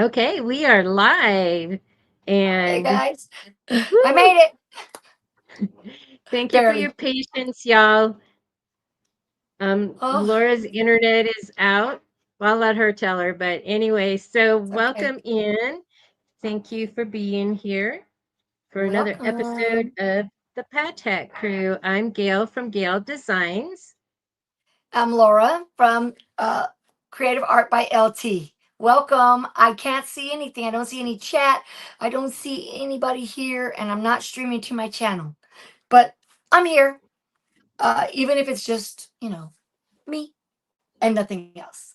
Okay, we are live. Hey And guys, I woo, made it. thank you for your Barely. patience, y'all. Oh, Laura's internet is out. I'll let her tell her. But anyway, so it's okay. welcome in. Thank you for being here for another episode Welcome. of the Pat Crew. I'm Gail from Gail Designs. I'm Laura from Creative Art by LT. Welcome. I can't see anything. I don't see any chat. I don't see anybody here, and I'm not streaming to my channel. But I'm here, even if it's just me and nothing else.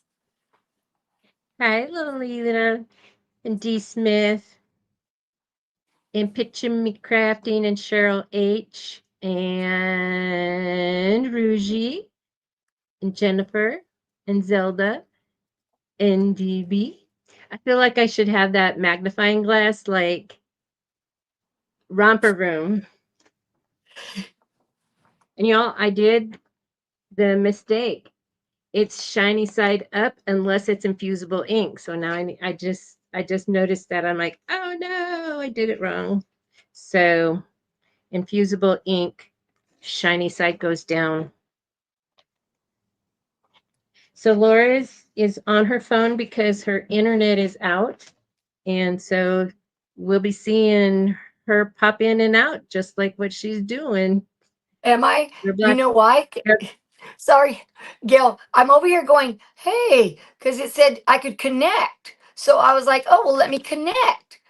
Hi, Lolita and D. Smith and Picture Me Crafting and Cheryl H. and Ruji and Jennifer and Zelda and DB. I feel like I should have that magnifying glass like romper room. And y'all, I did the mistake. It's shiny side up unless it's infusible ink. So now I just noticed that I'm like, oh no, I did it wrong. So infusible ink, shiny side goes down. So Laura is on her phone because her internet is out. And so we'll be seeing her pop in and out just like what she's doing. Am I? Your You black know why? your- Sorry, Gail. I'm over here going, hey, because it said I could connect. So I was like, oh, well, let me connect.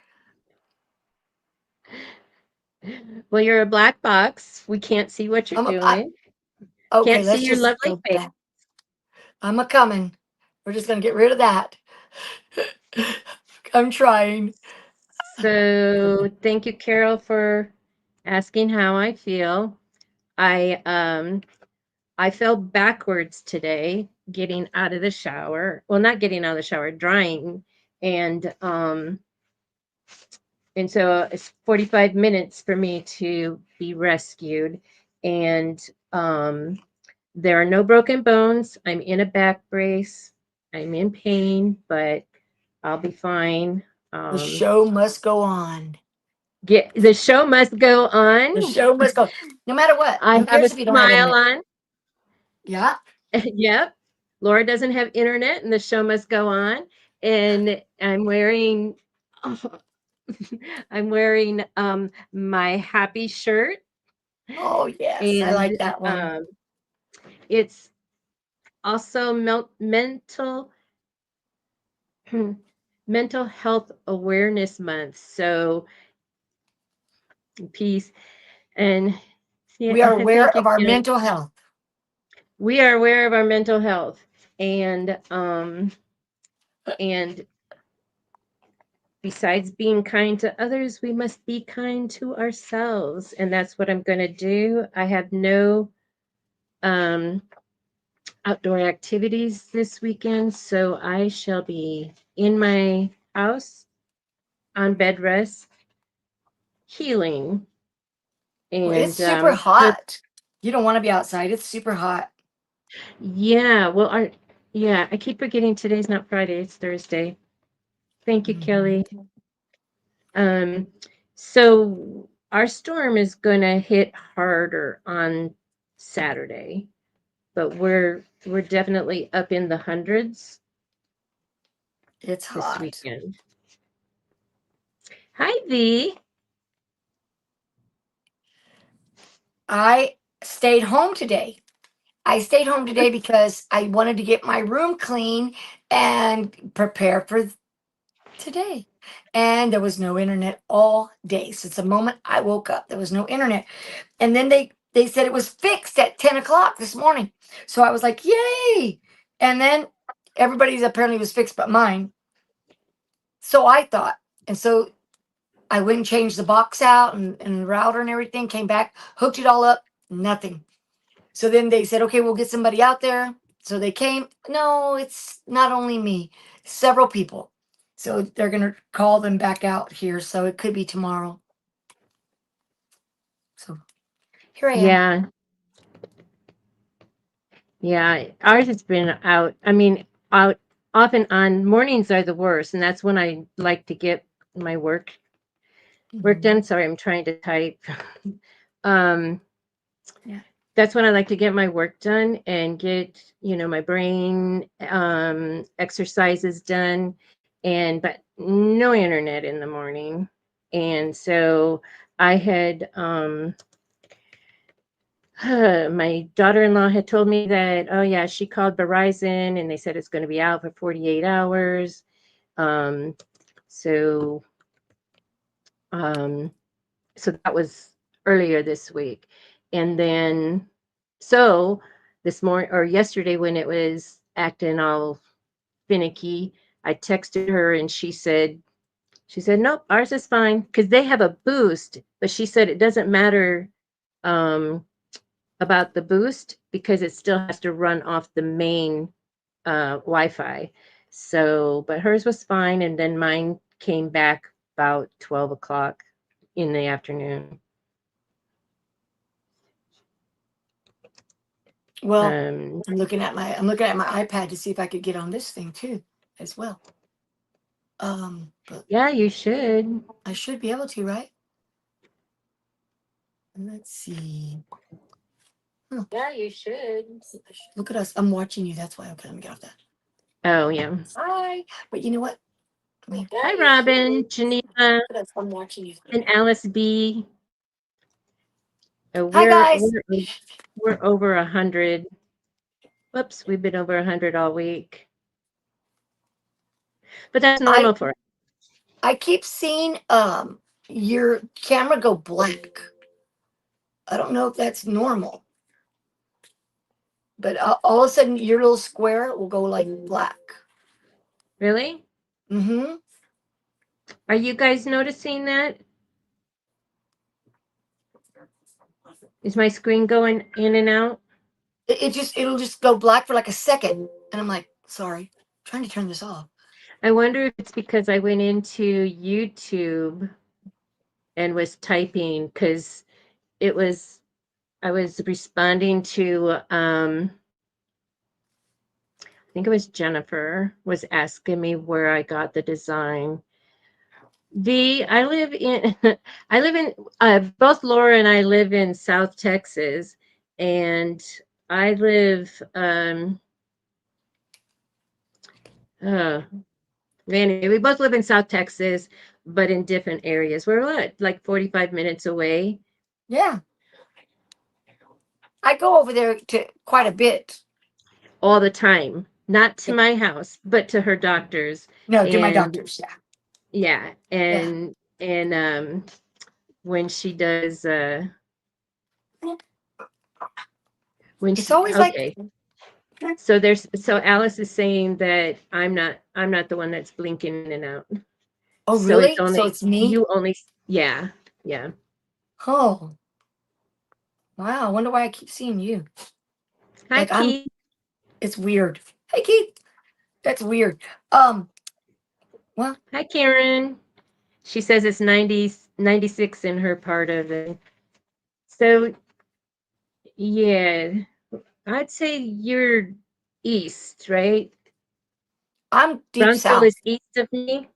well, you're a black box. We can't see what you're I'm a, I, doing. okay, Can't see let's your just lovely go face. back. I'm a coming. We're just going to get rid of that. I'm trying. So thank you, Carol, for asking how I feel. I um I fell backwards today getting out of the shower. Well, not getting out of the shower, drying. And and so it's 45 minutes for me to be rescued. And there are no broken bones. I'm in a back brace. I'm in pain, but I'll be fine. The Um, show must go on. get the show must go The on. show must go. No matter what. I Who have a cares if you don't have smile internet? on. Yeah. Yep. Laura doesn't have internet and the show must go on. And I'm wearing I'm wearing my happy shirt Oh, yes. I and like that one. um it's also mental health awareness month. So peace and yeah, We are thank aware you, of our Kim. mental health. We are aware of our mental health and besides being kind to others, we must be kind to ourselves. And that's what I'm going to do. I have no um, outdoor activities this weekend. So I shall be in my house on bed rest, healing. Well, it's And super hope, hot. You don't want to be outside. It's super hot. yeah, well, yeah, I keep forgetting today's not Friday, it's Thursday. Thank you, Mhm. Kelly. Um, so our storm is going to hit harder on Saturday, but we're definitely up in the hundreds It's this hot. weekend. Hi, V. I stayed home today. I stayed home today because I wanted to get my room clean and prepare for today. And there was no internet all day. Since the moment I woke up, there was no internet. And then they said it was fixed at 10 o'clock this morning. So I was like, yay. And then everybody's apparently was fixed but mine. So I thought. And so I went and changed the box out and the router and everything, came back, hooked it all up, nothing. So then they said, okay, we'll get somebody out there. So they came. No, it's not only me, several people. So they're going to call them back out here. So it could be tomorrow. So here I am. Yeah, yeah. Ours has been out. I mean, out. off and on. Mornings are the worst, and that's when I like to get my work Mhm. done. Sorry, I'm trying to type. um, Yeah. that's when I like to get my work done and get, my brain exercises done, and but no internet in the morning. And so I had my daughter-in-law had told me that, oh yeah, she called Verizon and they said it's going to be out for 48 hours. Um, so um, so that was earlier this week. And then so this morning or yesterday when it was acting all finicky, I texted her and she said nope, ours is fine because they have a boost, but she said it doesn't matter um about the boost because it still has to run off the main Wi-Fi. So, but hers was fine, and then mine came back about 12 o'clock in the afternoon. Well, Um, I'm looking at my iPad to see if I could get on this thing too, as well. But yeah, you should. I should be able to, right? Let's see. Huh. Yeah, you should. Look at us. I'm watching you. That's why. Okay, let me get off that. Oh, yeah. Hi. But you know what? Hi, Robin, Geneva, Look at us. I'm watching you. and Alice B. Hi, We're guys. we're over 100. Whoops, we've been over 100 all week, but that's I normal for us. I keep seeing your camera go black. I don't know if that's normal, but all of a sudden your little square will go like black. Really? Mm-hmm. Are you guys noticing that? Is my screen going in and out? It'll just go black for like a second, and I'm like, sorry, I'm trying to turn this off. I wonder if it's because I went into YouTube and was typing because it was I was responding to I think it was Jennifer was asking me where I got the design. I live in I live in both Laura and I live in South Texas, and I live uh anyway, we both live in South Texas, but in different areas. We're what, like 45 minutes away Yeah, I go over there to quite a bit. all the time. Not to my house, but to her doctor's. No, to my And doctors. Yeah, yeah, yeah. and when she does when It's she always like, okay. So Alice is saying that I'm not the one that's blinking in and out. oh, So it's really? So only it's me? you only yeah, yeah. Oh, wow. I wonder why I keep seeing you. Hi Like I'm. Keith. It's weird. Hey, Keith. That's weird. Um. Well, Hi Karen. She says it's 96 in her part of it. So yeah, I'd say you're east, right? I'm deep Brownsville is south. east of me.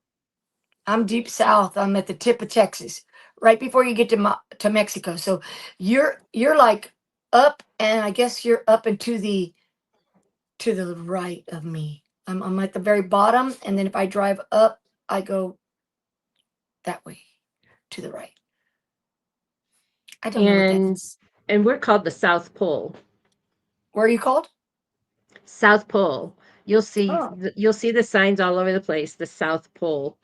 I'm deep south. I'm at the tip of Texas, right before you get to Mexico. So you're like up, and I guess you're up and to the right of me. I'm at the very bottom, and then if I drive up, I go that way to the right. I don't know what that and is. and we're called the South Pole. Where are you called? South Pole. Oh, You'll see the signs all over the place. The South Pole.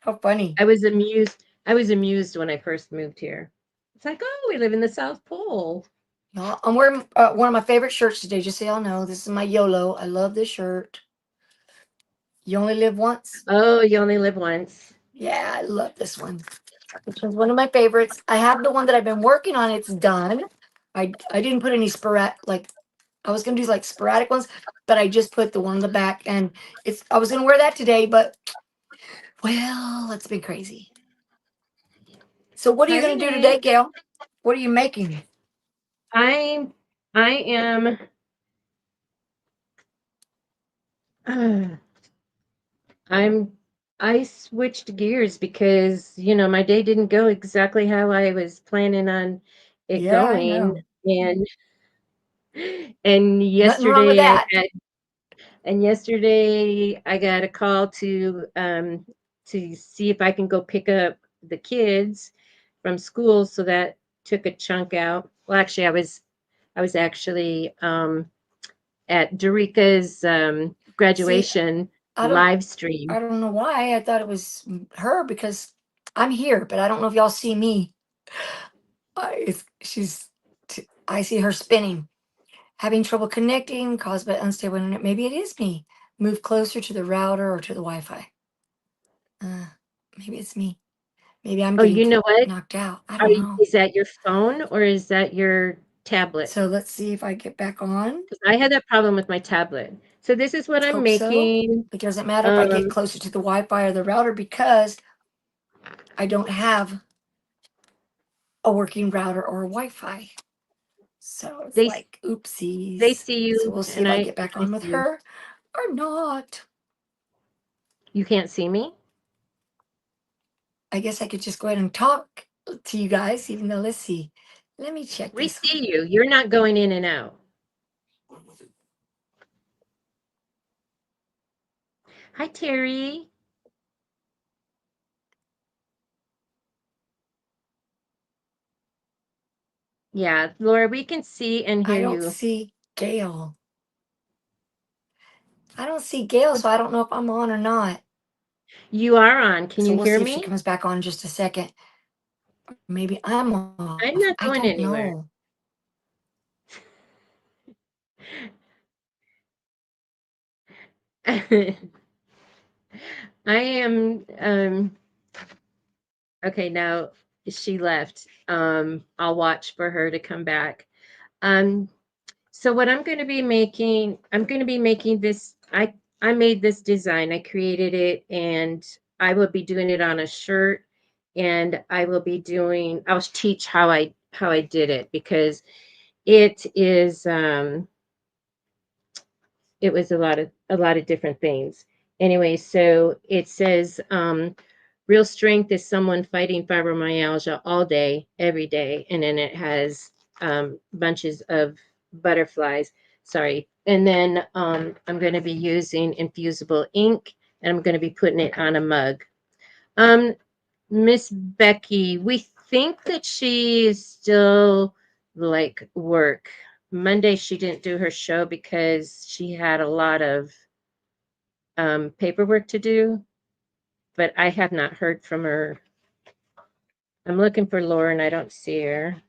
how funny. I was amused when I first moved here. It's like, oh, we live in the South Pole. No, I'm wearing one of my favorite shirts today. Just so y'all know, this is my YOLO. I love this shirt. You only live once. Oh, you only live once. Yeah, I love this one. This one's one of my favorites. I have the one that I've been working on. It's done. I didn't put any sporadic, like I was gonna do like sporadic ones, but I just put the one on the back, and I was gonna wear that today, but well, it's been crazy. So what are Hi, you gonna do Renee. today, Gail? What are you making? I I am Uh, I'm I switched gears because, my day didn't go exactly how I was planning on it Yeah, I going. know. And and Nothing wrong with yesterday I that. had and yesterday I got a call to see if I can go pick up the kids from school, so that took a chunk out. Well, actually I was actually at Dorica's See, graduation I don't live stream. I don't know why I thought it was her because I'm here, but I don't know if y'all see me. I see her spinning, having trouble connecting, caused by unstable internet. Maybe it is me. Move closer to the router or to the Wi-Fi. Uh, Maybe it's me. Maybe I'm Oh, getting you know what? knocked out. I don't know. Is that your phone or is that your tablet? So let's see if I get back on. Because I had that problem with my tablet. So this is what Let's I'm hope so. making. It doesn't matter if I get Um, closer to the Wi-Fi or the router because I don't have a working router or Wi-Fi. So it's they like they oopsies. see So you, we'll see and if I I get back I on with see you. her or not. You can't see me. I guess I could just go ahead and talk to you guys, even though let's see. Let me check We this one. see you. You're not going in and out. Hi, Terry. Yeah, Laura, we can see and I hear don't you. see Gail. I don't see Gail, so I don't know if I'm on or not. You are on. Can So you we'll hear see if she me? comes back on in just a second. Maybe I'm off. I'm I not don't going know. anywhere. I am okay, now she left. I'll watch for her to come back. Um so what I'm going to be making this I made this design. I created it, and I will be doing it on a shirt, and I'll teach how I did it, because it is it was a lot of different things. Anyway, so it says real strength is someone fighting fibromyalgia all day, every day. And then it has bunches of butterflies. Sorry. And then I'm going to be using infusible ink, and I'm going to be putting it on a mug. Um, Miss Becky, we think that she is still like work. Monday, she didn't do her show because she had a lot of paperwork to do, but I have not heard from her. I'm looking for Laura and I don't see her.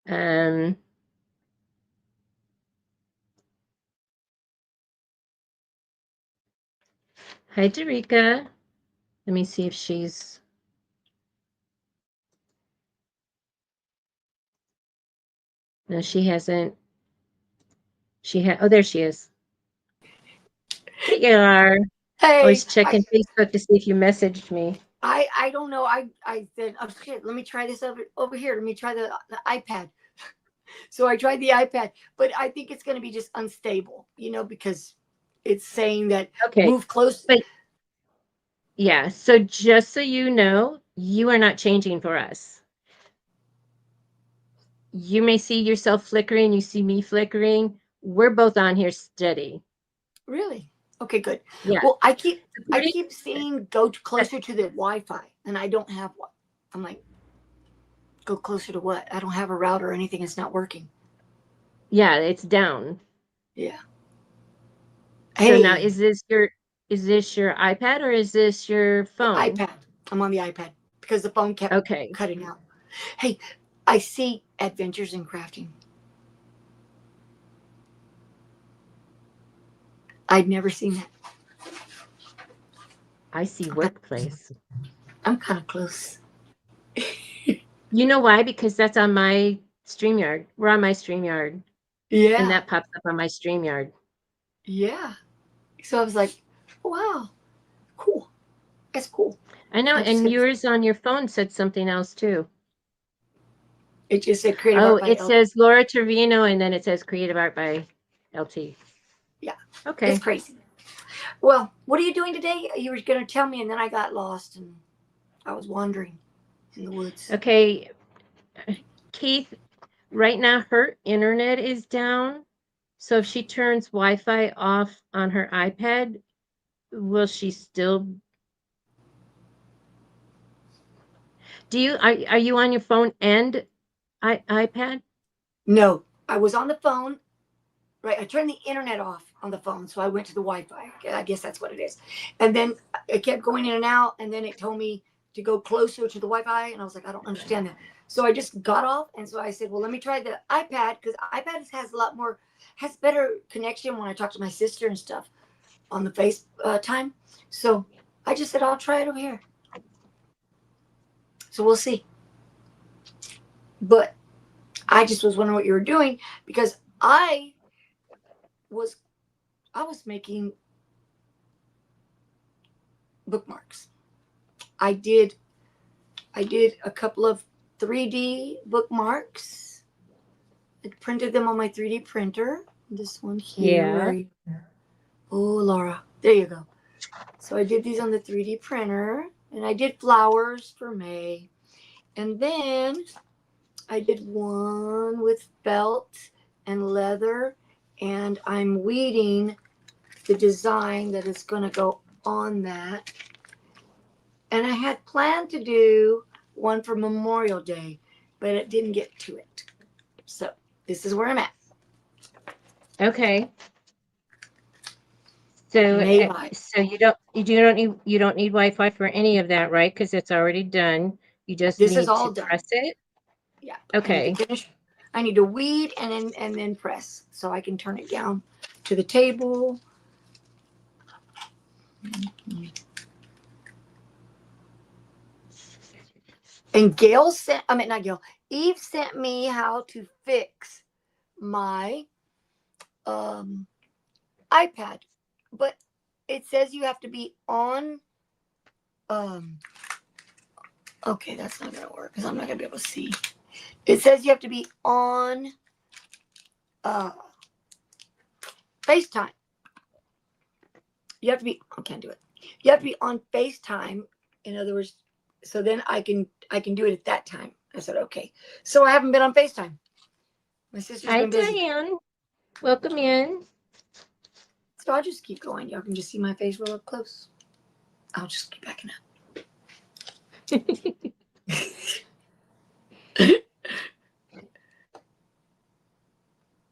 Um, Hi, Derica. Let me see if she's. No, she hasn't. Oh, there she is. There you are. I Hey, was checking Facebook to see if you messaged me. I don't know. I said, oh shit, let me try this over here. Let me try the iPad. So I tried the iPad, but I think it's going to be just unstable, because it's saying that Okay. move close. But yeah, so just so you know, you are not changing for us. You may see yourself flickering, you see me flickering. We're both on here steady. Really? Okay, good. Yeah. Well, I According keep seeing go closer to the Wi-Fi, and I don't have one. I'm like, go closer to what? I don't have a router or anything. It's not working. Yeah, it's down. Yeah. So now Hey, is this your iPad or is this your the phone? iPad. I'm on the iPad because the phone kept Okay. cutting out. Hey, I see Adventures in Crafting. I'd never seen that. I see I'm, workplace. I'm kind of close. You know why? Because that's on my StreamYard. We're on my StreamYard, and Yeah, that pops up on my StreamYard. yeah. So I was like, wow, cool. It's cool. I know, I just and hit. yours on your phone said something else too. It just said creative Oh, art by it LT. says Laura Trevino, and then it says Creative Art by LT. Yeah, it's Okay. crazy. Well, what are you doing today? You were going to tell me, and then I got lost and I was wandering in the woods. Okay, Keith, right now her internet is down. So if she turns Wi-Fi off on her iPad, will she still are you on your phone and iPad? No, I was on the phone. Right, I turned the internet off on the phone, so I went to the Wi-Fi. I guess that's what it is. And then it kept going in and out, and then it told me to go closer to the Wi-Fi, and I was like, I don't understand that. So I just got off, and so I said, well, let me try the iPad because iPad has a lot more, has better connection when I talk to my sister and stuff on the face time. So I just said I'll try it over here. So we'll see. But I just was wondering what you were doing because was I was making bookmarks. I did I did a couple of 3D bookmarks. I printed them on my 3D printer. This one here, where Yeah. are you? Oh, Laura, there you go. So I did these on the 3D printer, and I did flowers for May. And then I did one with felt and leather, and I'm weeding the design that is going to go on that. And I had planned to do one for Memorial Day, but it didn't get to it. So this is where I'm at. Okay. So May vibe. so you don't need Wi-Fi for any of that, right? Because it's already done. You just This is need to all done. press it. Yeah. I need to Okay. finish. I need to weed and then press so I can turn it down to the table. And Gail sent, I mean, not Gail, Eve sent me how to fix my um, iPad. But it says you have to be on. Um, okay, that's not going to work because I'm not going to be able to see. It says you have to be on uh, FaceTime. You have to be, I can't do it. You have to be on FaceTime. In other words, so then I can do it at that time. I said, okay. So I haven't been on FaceTime. My sister's Hi, been busy. Diane. Welcome in. So I'll just keep going. Y'all can just see my face real up close. I'll just keep backing up.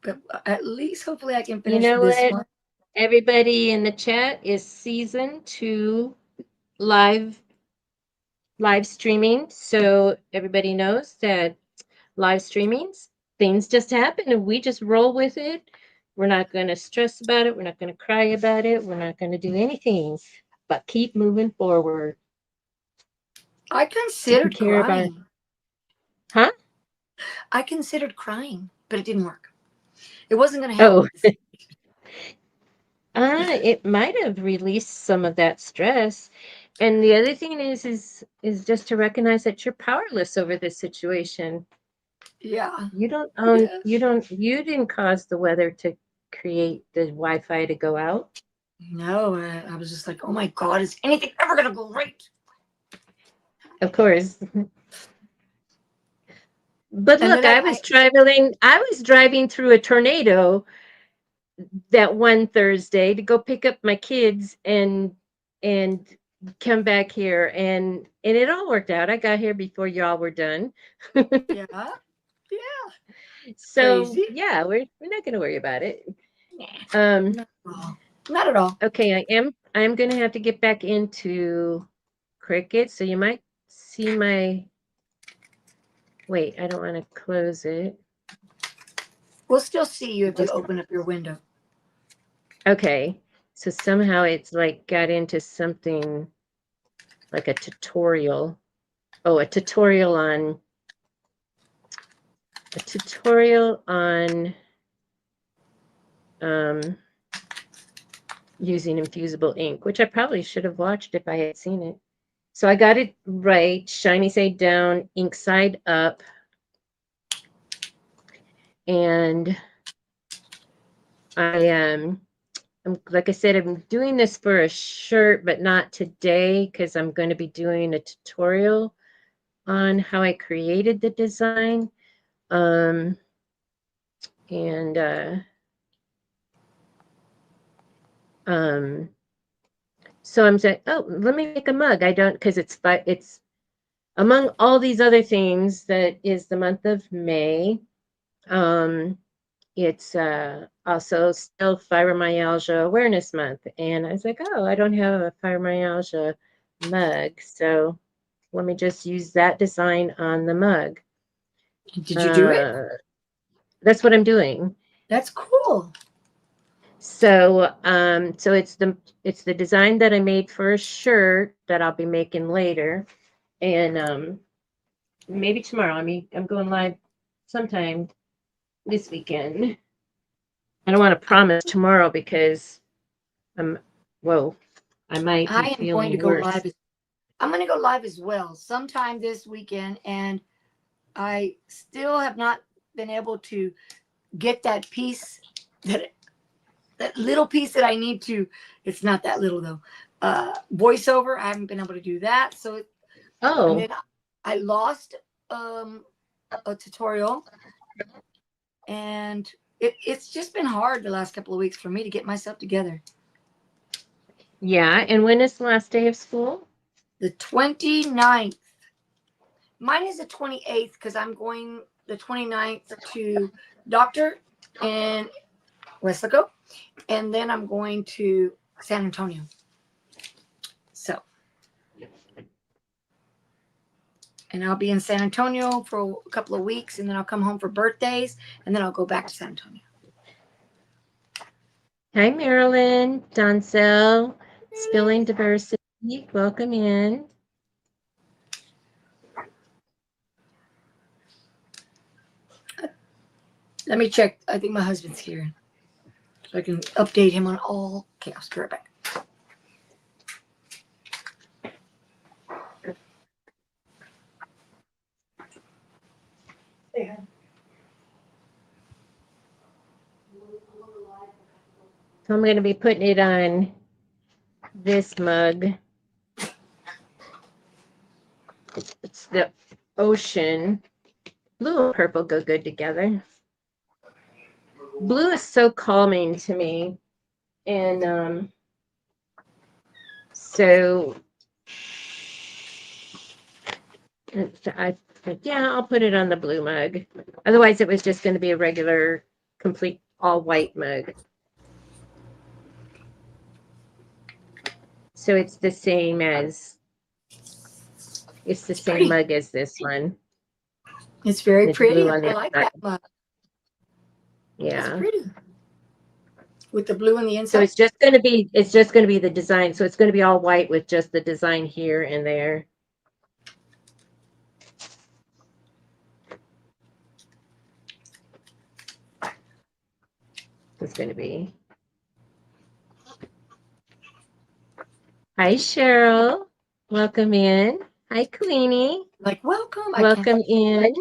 But at least hopefully I can You finish know this what? one. Everybody in the chat is season 2 live live streaming. So everybody knows that live streamings, things just happen and we just roll with it. We're not going to stress about it. We're not going to cry about it. We're not going to do anything but keep moving forward, I taking considered care of our, crying. huh? I considered crying, but it didn't work. It wasn't going to help. Oh, it might have released some of that stress. And the other thing is just to recognize that you're powerless over this situation. Yeah. You don't own, Yeah. you didn't cause the weather to create the Wi-Fi to go out. No, I was just like, oh my God, is anything ever going to go right? Of course. But And look, then I was driving through a tornado that one Thursday to go pick up my kids and come back here and it all worked out. I got here before y'all were done. yeah, yeah, So crazy. yeah, we're not gonna worry about it. Nah, Um not at all. Not at all. okay, I'm gonna have to get back into Cricket, so you might see my wait, I don't want to close it. We'll still see you if you Just open up your window. okay. So somehow it's like got into something like a tutorial. Oh, a tutorial on um using infusible ink, which I probably should have watched if I had seen it. So I got it right, shiny side down, ink side up. And I'm like I said, I'm doing this for a shirt, but not today because I'm going to be doing a tutorial on how I created the design. Um, and um, so I'm saying, oh, let me make a mug. I don't because it's among all these other things that is the month of May. Um, it's also still Fibromyalgia Awareness Month. And I was like, oh, I don't have a fibromyalgia mug. So let me just use that design on the mug. Did you do it? Uh, that's what I'm doing. That's cool. So it's the design that I made for a shirt that I'll be making later. And maybe tomorrow. I mean, I'm going live sometime this weekend. I don't want to promise tomorrow because I'm, whoa, I might be I am going to feeling go worse. live. I'm going to go live as well sometime this weekend, and I still have not been able to get that piece, that little piece that I need to. It's not that little though. Voiceover. I haven't been able to do that. So, and Oh, then I lost a tutorial, and it's just been hard the last couple of weeks for me to get myself together. yeah. And when is the last day of school? The 29th. Mine is the 28th because I'm going the 29th to doctor in Weslaco, and then I'm going to San Antonio. So, and I'll be in San Antonio for a couple of weeks, and then I'll come home for birthdays, and then I'll go back to San Antonio. Hi, Marilyn, Doncel, Spilling Diversity. Welcome in. Let me check. I think my husband's here, so I can update him on all chaos. Be right back. So I'm going to be putting it on this mug. It's the ocean. Blue and purple go good together. Blue is so calming to me. And so I yeah, I'll put it on the blue mug. Otherwise, it was just going to be a regular, complete all white mug. So it's the same It's pretty. mug as this one. It's very It's blue pretty. on I the like outside. that mug. That's Yeah. pretty. With the blue on the So inside. it's just going to be the design. So it's going to be all white with just the design here and there. It's going to be. Hi, Cheryl. Welcome in. Hi, Queenie. Like, welcome. I can't. Welcome in.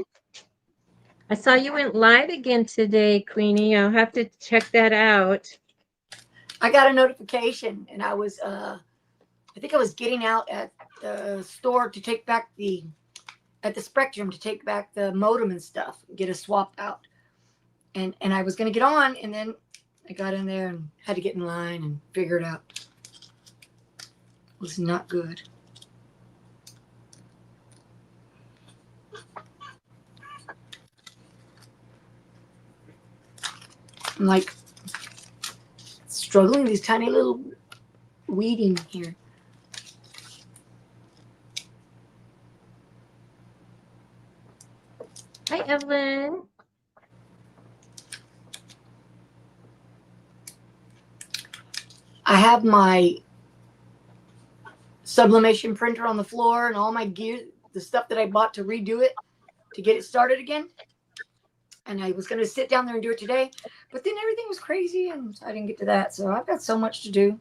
I saw you went live again today, Queenie. I'll have to check that out. I got a notification, and I think I was getting out at the store to take back at the Spectrum to take back the modem and stuff, get a swap out. And I was going to get on, and then I got in there and had to get in line and figure it out. It was not good. I'm like struggling, these tiny little weeding here. Hi, Evelyn. I have my sublimation printer on the floor and all my gear, the stuff that I bought to redo it, to get it started again. And I was going to sit down there and do it today, but then everything was crazy and I didn't get to that. So I've got so much to do.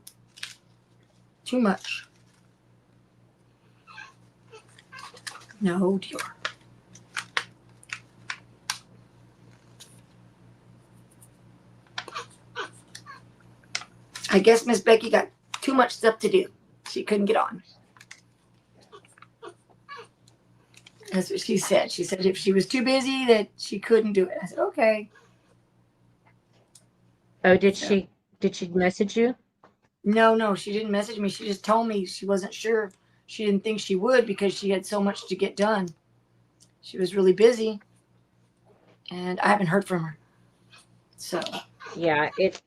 Too much. No, dear. I guess Miss Becky got too much stuff to do. She couldn't get on. That's what she said. She said if she was too busy that she couldn't do it. I said, okay. Oh, So did she message you? no, no, she didn't message me. She just told me she wasn't sure. She didn't think she would because she had so much to get done. She was really busy and I haven't heard from her. So Yeah, it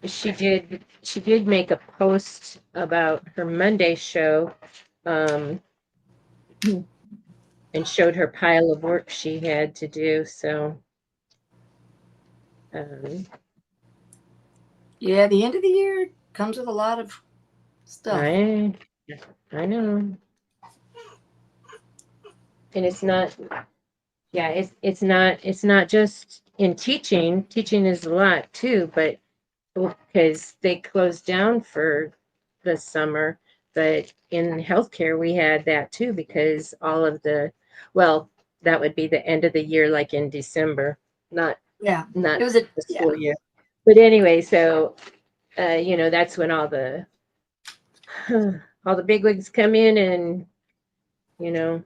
she did make a post about her Monday show, um, and showed her pile of work she had to do. So, um, yeah, the end of the year comes with a lot of stuff. I I know, and it's not. Yeah, it's not just in teaching. Teaching is a lot too, but because they closed down for the summer, but in healthcare we had that too because all of the, well, that would be the end of the year, like in December, not Yeah. not It was a the yeah. school year. But anyway, so that's when all the bigwigs come in and you know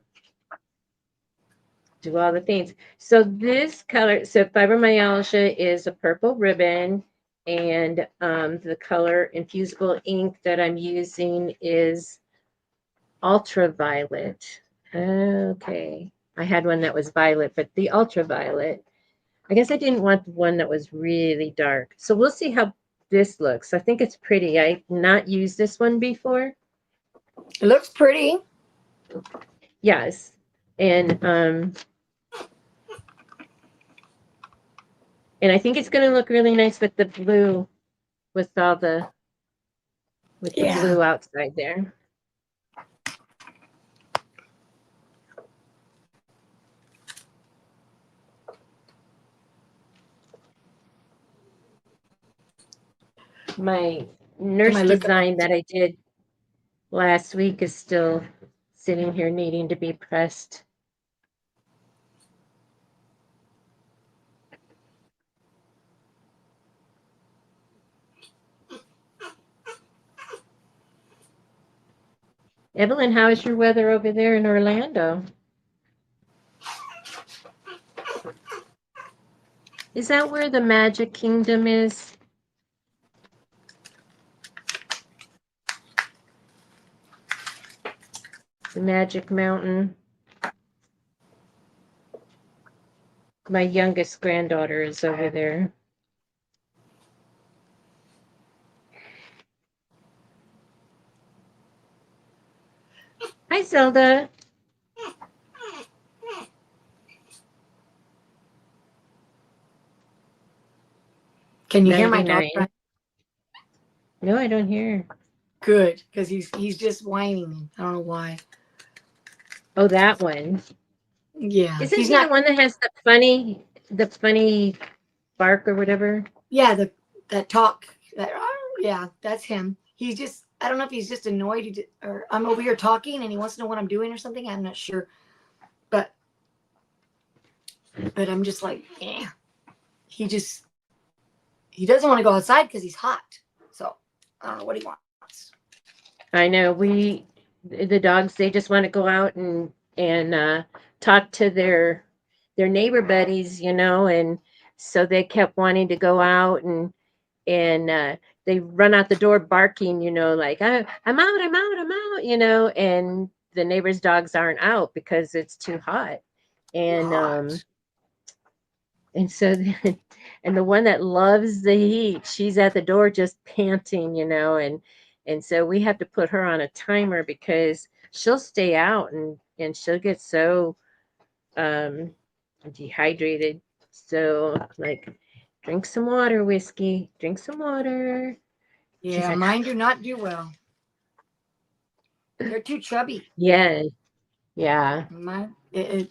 do all the things. So this color, so fibromyalgia is a purple ribbon, and the color infusible ink that I'm using is ultraviolet. Okay. I had one that was violet, but the ultraviolet. I guess I didn't want the one that was really dark. So we'll see how this looks. I think it's pretty. I've not used this one before. It looks pretty. Yes. And and I think it's going to look really nice with the blue, with all the with the Yeah. blue outside there. My Can nurse I look up? design that I did last week is still sitting here needing to be pressed. Evelyn, how is your weather over there in Orlando? Is that where the Magic Kingdom is? The Magic Mountain? My youngest granddaughter is over there. Hi, Zelda. Can you hear my dog? 99. No, I don't hear. Good, because he's just whining. I don't know why. Oh, that one. Yeah, Isn't he's he the not. one that has the funny bark or whatever? Yeah, the that talk. That yeah, that's him. He's just. I don't know if he's just annoyed. Or I'm over here talking and he wants to know what I'm doing or something. I'm not sure, but I'm just like, yeah. He just he doesn't want to go outside because he's hot. So I don't know what he wants. I know the dogs, they just want to go out and talk to their neighbor buddies, and so they kept wanting to go out and they run out the door barking, like I'm out, I'm out, and the neighbors' dogs aren't out because it's too hot. Too And hot. and so and the one that loves the heat, she's at the door just panting, and so we have to put her on a timer because she'll stay out and she'll get so um dehydrated. So like, drink some water, Whiskey, drink some water. She's Yeah, like, mine do not do well. They're too chubby. yeah, yeah. Mine, they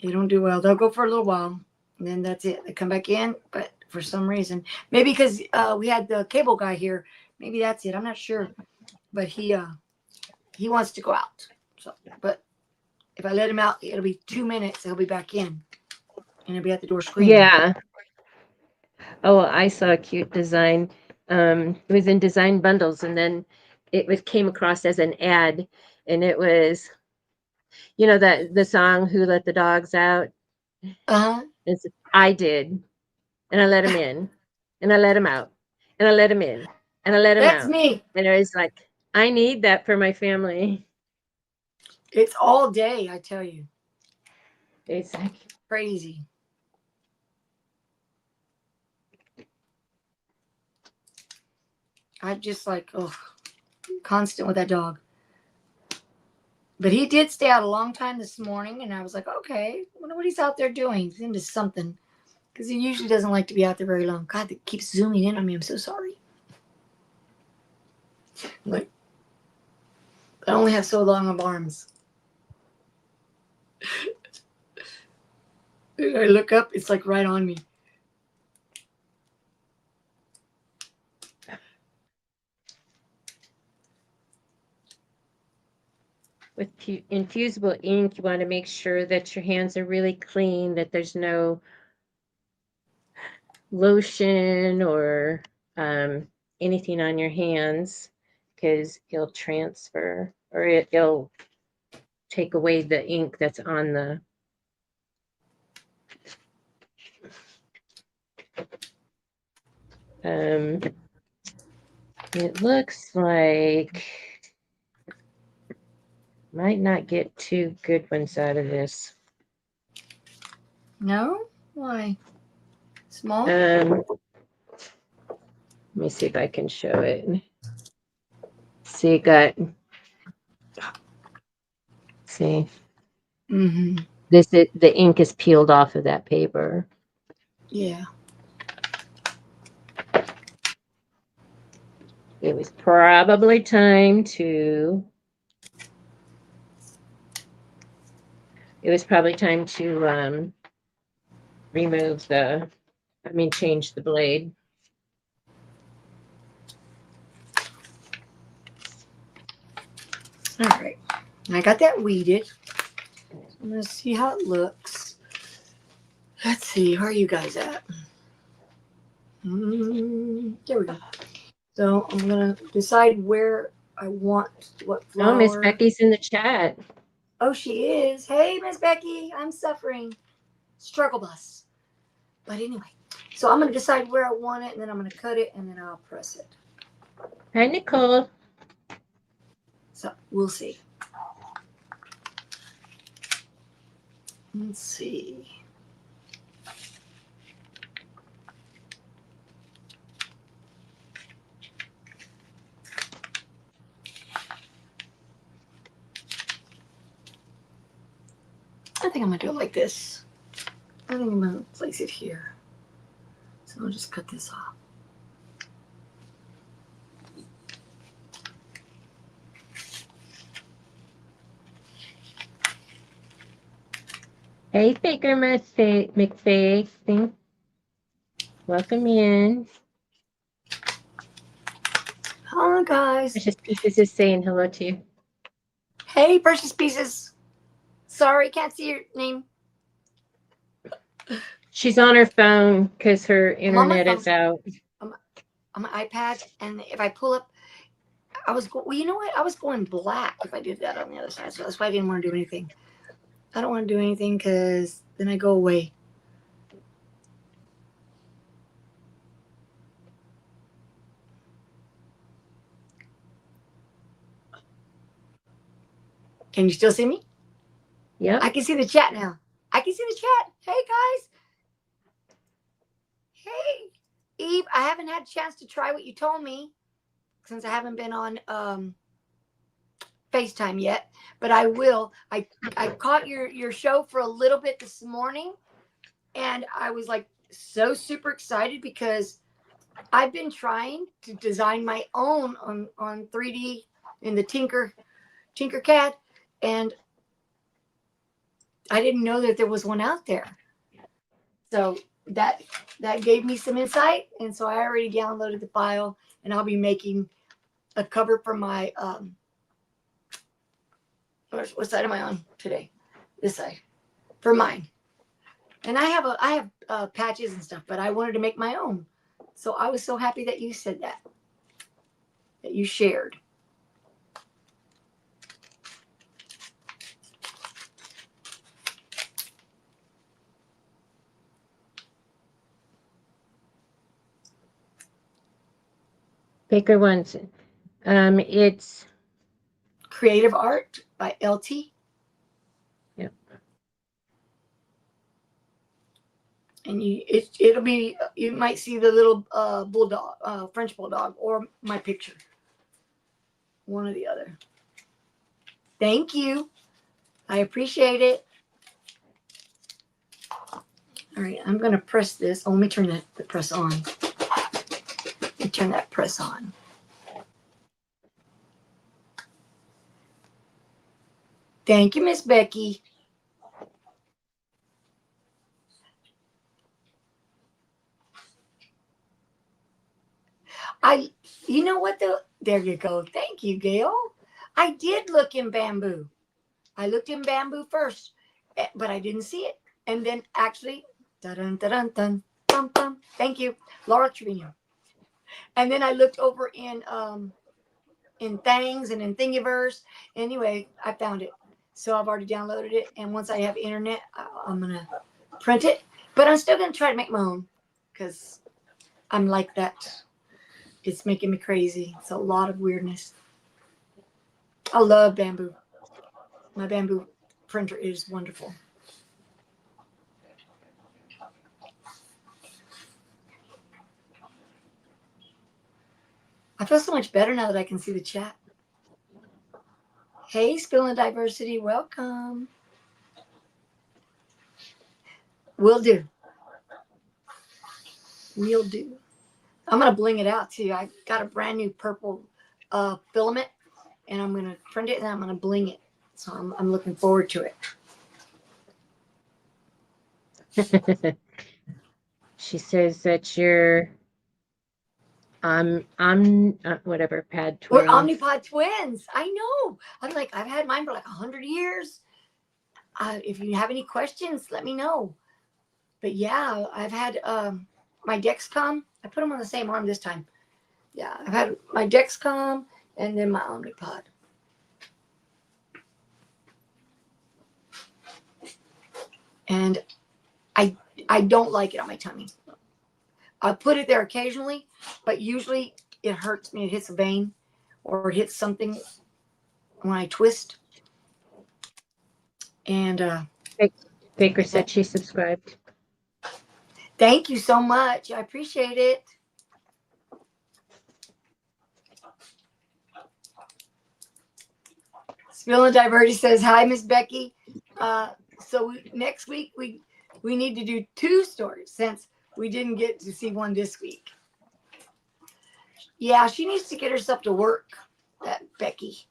don't do well. They'll go for a little while, and then that's it. They come back in, but for some reason, maybe because we had the cable guy here, maybe that's it. I'm not sure, but he wants to go out. So, but if I let him out, it'll be 2 minutes. He'll be back in, and he'll be at the door screaming. Yeah. Oh, I saw a cute design. It was in design bundles, and then it was came across as an ad, and it was, that the song "Who Let the Dogs Out." Uh It's I did, and I let him in, and I let him out, and I let him in, and I let him That's out, me. and it was like I need that for my family. It's all day, I tell you. It's like Crazy. I'm just like, oh, constant with that dog. But he did stay out a long time this morning, and I was like, okay, I wonder what he's out there doing. He's into something. Because he usually doesn't like to be out there very long. God, that keeps zooming in on me. I'm so sorry. Like, I only have so long of arms. I look up, it's like right on me. with infusible ink, you want to make sure that your hands are really clean, that there's no lotion or anything on your hands, because it'll transfer or it'll take away the ink that's on the. It looks like might not get two good ones out of this. No? Why? Small? Let me see if I can show it. See, see, Mm-hmm. the ink is peeled off of that paper. Yeah. It was probably time to. It was probably time to remove the. I mean, change the blade. All right. I got that weeded. I'm going to see how it looks. Let's see. Where are you guys at? There we go. So I'm going to decide where I want what Oh, Miss flower. Becky's in the chat. Oh, she is. Hey, Miss Becky. I'm suffering. Struggle bus. But anyway, so I'm going to decide where I want it, and then I'm going to cut it, and then I'll press it. Hi, Nicole. So we'll see. Let's see. I think I'm going to do it like this. I think I'm going to place it here. So I'll just cut this off. Hey, Baker McFay. Welcome in. Hello, guys. Precious Pieces is saying hello to you. Hey, Precious Pieces. Sorry, can't see your name. She's on her phone because her I'm on my internet phone. is out. On my iPad, and if I pull up, well, you know what? I was going black if I did that on the other side, so that's why I didn't want to do anything. I don't want to do anything because then I go away. Can you still see me? Yep. I can see the chat now. I can see the chat. Hey, guys. Hey, Eve. I haven't had a chance to try what you told me since I haven't been on FaceTime yet, but I will. I caught your show for a little bit this morning, and I was like so super excited because I've been trying to design my own on 3D in the Tinkercad, and I didn't know that there was one out there. So that gave me some insight, and so I already downloaded the file, and I'll be making a cover for my What side am I on today? This side for mine. And I have patches and stuff, but I wanted to make my own. So I was so happy that you said that you shared. Baker wants it's Creative Art by LT. Yep. And it'll be, you might see the little bulldog, French bulldog, or my picture. One or the other. Thank you. I appreciate it. All right, I'm going to press this. Oh, let me turn the press on. Let me turn that press on. Thank you, Miss Becky. You know what there you go. Thank you, Gail. I did look in bamboo. I looked in bamboo first, but I didn't see it. And then actually, dun dun dun dun dun dun. Thank you, Laura Trevino. And then I looked over in Things and in Thingiverse. Anyway, I found it. So I've already downloaded it. And once I have internet, I'm going to print it. But I'm still going to try to make my own because I'm like that. It's making me crazy. It's a lot of weirdness. I love bamboo. My bamboo printer is wonderful. I feel so much better now that I can see the chat. Hey, Skill and Diversity, welcome. Will do. Will do. I'm going to bling it out too. I got a brand new purple filament, and I'm going to print it and I'm going to bling it. So I'm looking forward to it. She says that you're whatever pad twins. We're Omnipod twins. I know. I'm like, I've had mine for like 100 years. If you have any questions, let me know. But yeah, I've had my Dexcom. I put them on the same arm this time. Yeah, I've had my Dexcom and then my Omnipod. And I don't like it on my tummy. I put it there occasionally, but usually it hurts me. It hits a vein or it hits something when I twist. And Baker said she subscribed. Thank you so much. I appreciate it. Spill and Diverty says, hi, Miss Becky. So next week we need to do 2 stories since we didn't get to see one this week. Yeah, she needs to get herself to work, that Becky.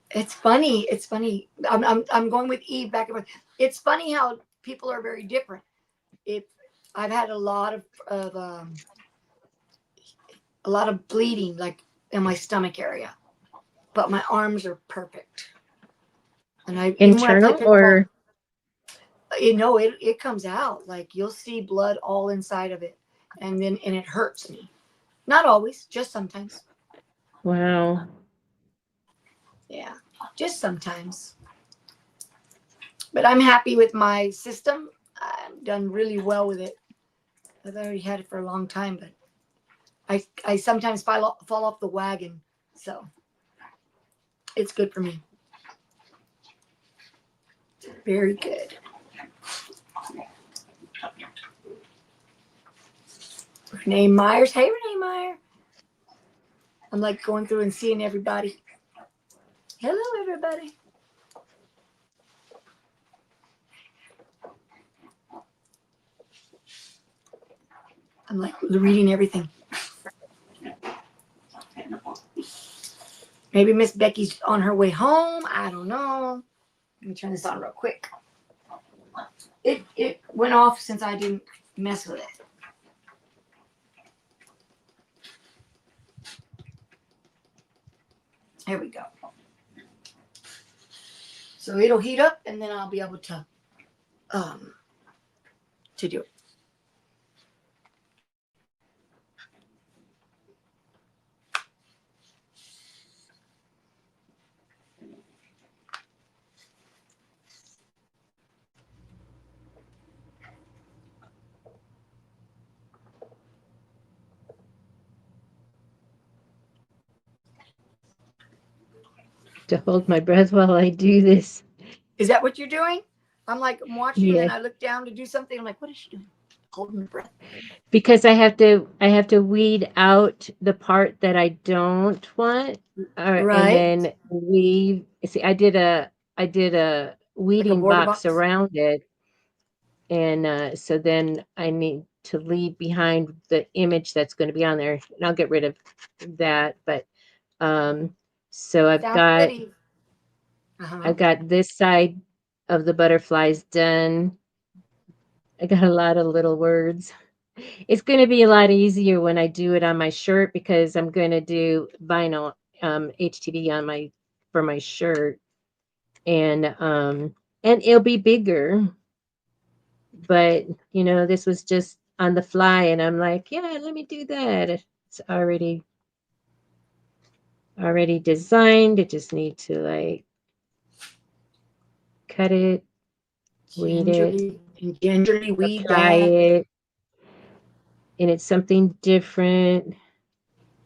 It's funny. It's funny. I'm going with Eve back and forth. It's funny how people are very different. I've had a lot of bleeding, like in my stomach area, but my arms are perfect. And even when I play pickleball, or it comes out. Like you'll see blood all inside of it, and it hurts me. Not always, just sometimes. Wow. Yeah, just sometimes. But I'm happy with my system. I've done really well with it. I've already had it for a long time, but I sometimes fall off the wagon. So it's good for me. Very good. Renee Myers. Hey, Renee Meyer. I'm like going through and seeing everybody. Hello, everybody. I'm like reading everything. Maybe Miss Becky's on her way home. I don't know. Let me turn this on real quick. It went off since I didn't mess with it. Here we go. So it'll heat up, and then I'll be able um to do it. To hold my breath while I do this. Is that what you're doing? I'm watching, and Yeah, then I look down to do something. I'm like, what is she doing? Holding her breath. because I have to weed out the part that I don't want, and Right, then leave. See, I did a like a weeding border box box. around it, and so then I need to leave behind the image that's going to be on there, and I'll get rid of that. But um, so I've Sounds got good. Uh-huh. I've got this side of the butterflies done. I got a lot of little words. It's going to be a lot easier when I do it on my shirt because I'm going to do vinyl HTV on my for my shirt, and it'll be bigger. But this was just on the fly, and I'm like, yeah, let me do that. It's already designed. I just need to like cut it, weed it, Gingerly weed apply that. it, and it's something different.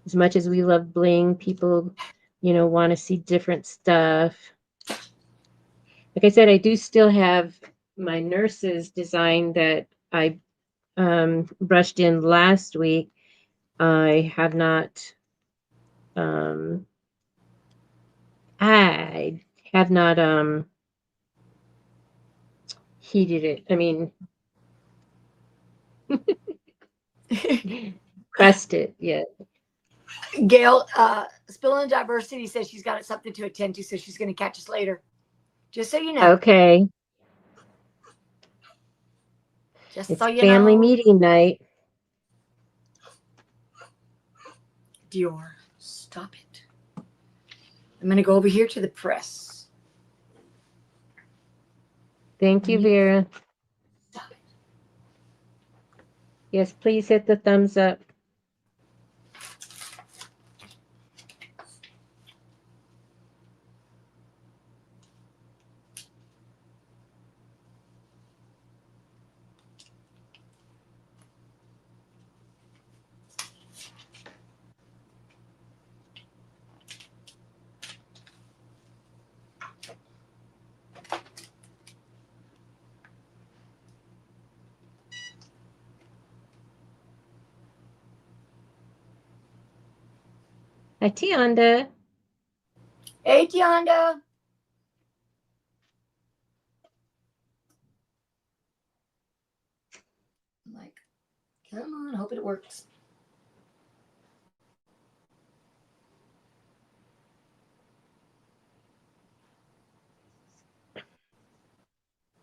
As much as we love bling, people, want to see different stuff. Like I said, I do still have my nurse's design that I brushed in last week. I have not, um, I have not heated it. I mean, pressed it yet. Gail, Spill and Diversity says she's got something to attend to, so she's going to catch us later. Just so you know. Okay, Just so it's you family know. meeting night. Dior, stop it. I'm going to go over here to the press. Thank you, Vera. Stop it. Yes, please hit the thumbs up. Hi, Tionda. Hey, Tionda. I'm like, come on, I hope it works.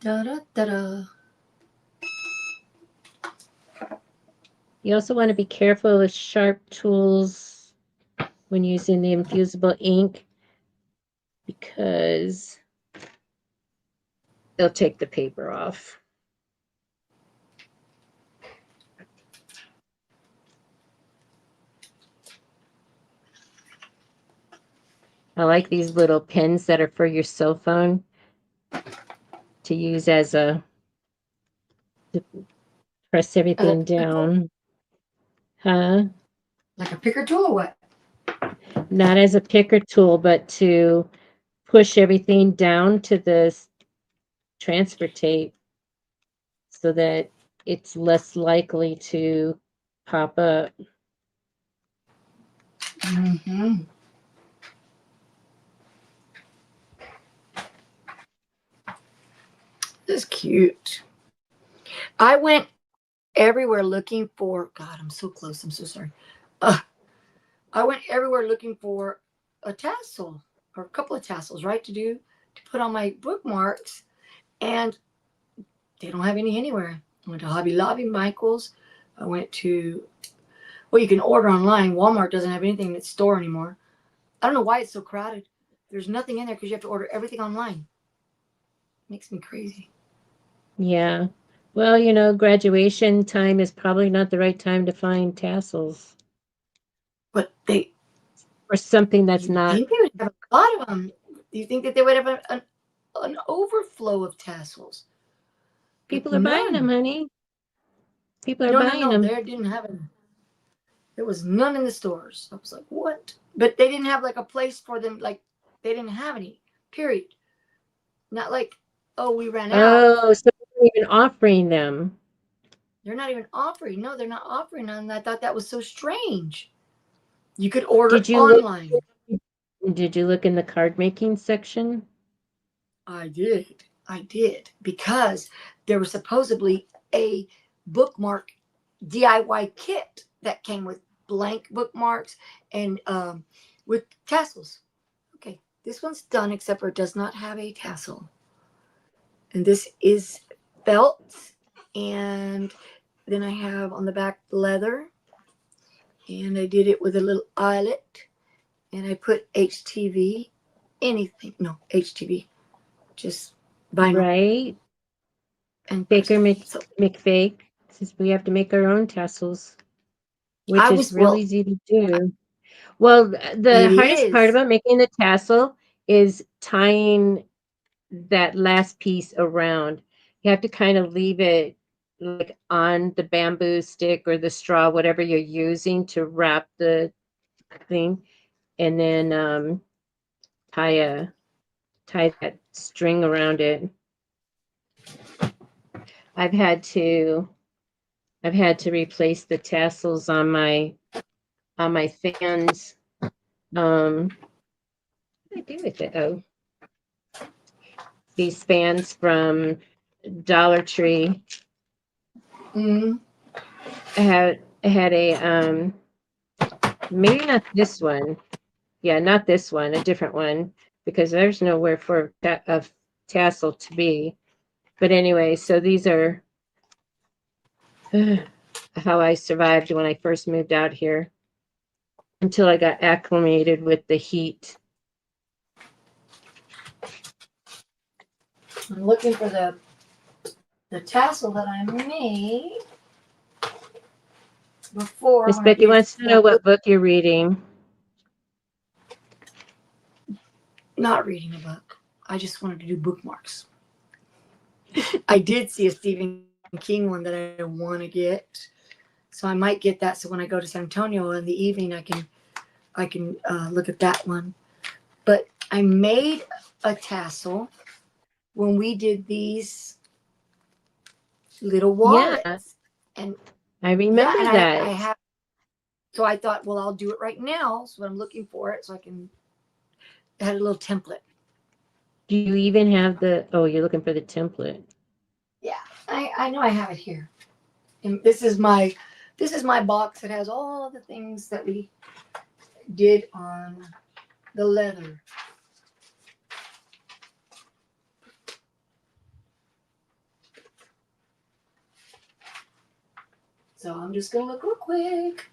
Da da da da. You also want to be careful with sharp tools when using the infusible ink because they'll take the paper off. I like these little pins that are for your cell phone to use as to press A everything picker tool? down. Huh? Like a picker tool or what? Not as a picker tool, but to push everything down to the transfer tape so that it's less likely to pop up. Mm-hmm. This is cute. I went everywhere looking for. God, I'm so close. I'm so sorry. Uh, I went everywhere looking for a tassel or a couple of tassels, right, to put on my bookmarks, and they don't have any anywhere. I went to Hobby Lobby, Michaels. I went to, well, you can order online. Walmart doesn't have anything in its store anymore. I don't know why it's so crowded. There's nothing in there because you have to order everything online. Makes me crazy. Yeah. Well, graduation time is probably not the right time to find tassels But they, or something that's you'd not. think they would have a lot of them. Do you think that they would have an overflow of tassels? But People are buying them, none. honey. People are No, no, buying no. them. They didn't have any. There was none in the stores. I was like, what? But they didn't have like a place for them. Like they didn't have any. Period. Not like, oh, we ran out. Oh, so they're not even offering them. They're not even offering. No, they're not offering none. I thought that was so strange. You could order Did you look online. did you look in the card making section? I did. I did. Because there was supposedly a bookmark DIY kit that came with blank bookmarks and with tassels. Okay, this one's done, except for it does not have a tassel. And this is felt. And then I have on the back leather. And I did it with a little eyelet. And I put HTV. Anything. No, HTV. Just vinyl Right? and Baker crystal. So McFake says we have to make our own tassels, which I is was, real well, easy to do. Well, the it hardest part is. about making the tassel is tying that last piece around. You have to kind of leave it like on the bamboo stick or the straw, whatever you're using to wrap the thing, and then tie a tie that string around it. I've had to I've had to replace the tassels on my fans. What did I do with it? Oh, these fans from Dollar Tree. Mm, I had a maybe not this one. Yeah, not this one, a different one because there's nowhere for a tassel to be. But anyway, so these are how I survived when I first moved out here until I got acclimated with the heat. I'm looking for the tassel that I made before Miss when I Becky did wants to know the book. what book you're reading. Not reading a book. I just wanted to do bookmarks. I did see a Stephen King one that I want to get, so I might get that. So when I go to San Antonio in the evening, I can look at that one. But I made a tassel when we did these little Yeah, wallets, and I yeah, remember and I that. have. So I thought, well, I'll do it right now. So I'm looking for it, so I can. I had a little template. Do you even have the? Oh, you're looking for the template. Yeah, I know I have it here. And this is my box. It has all the things that we did on the leather. So I'm just gonna look real quick.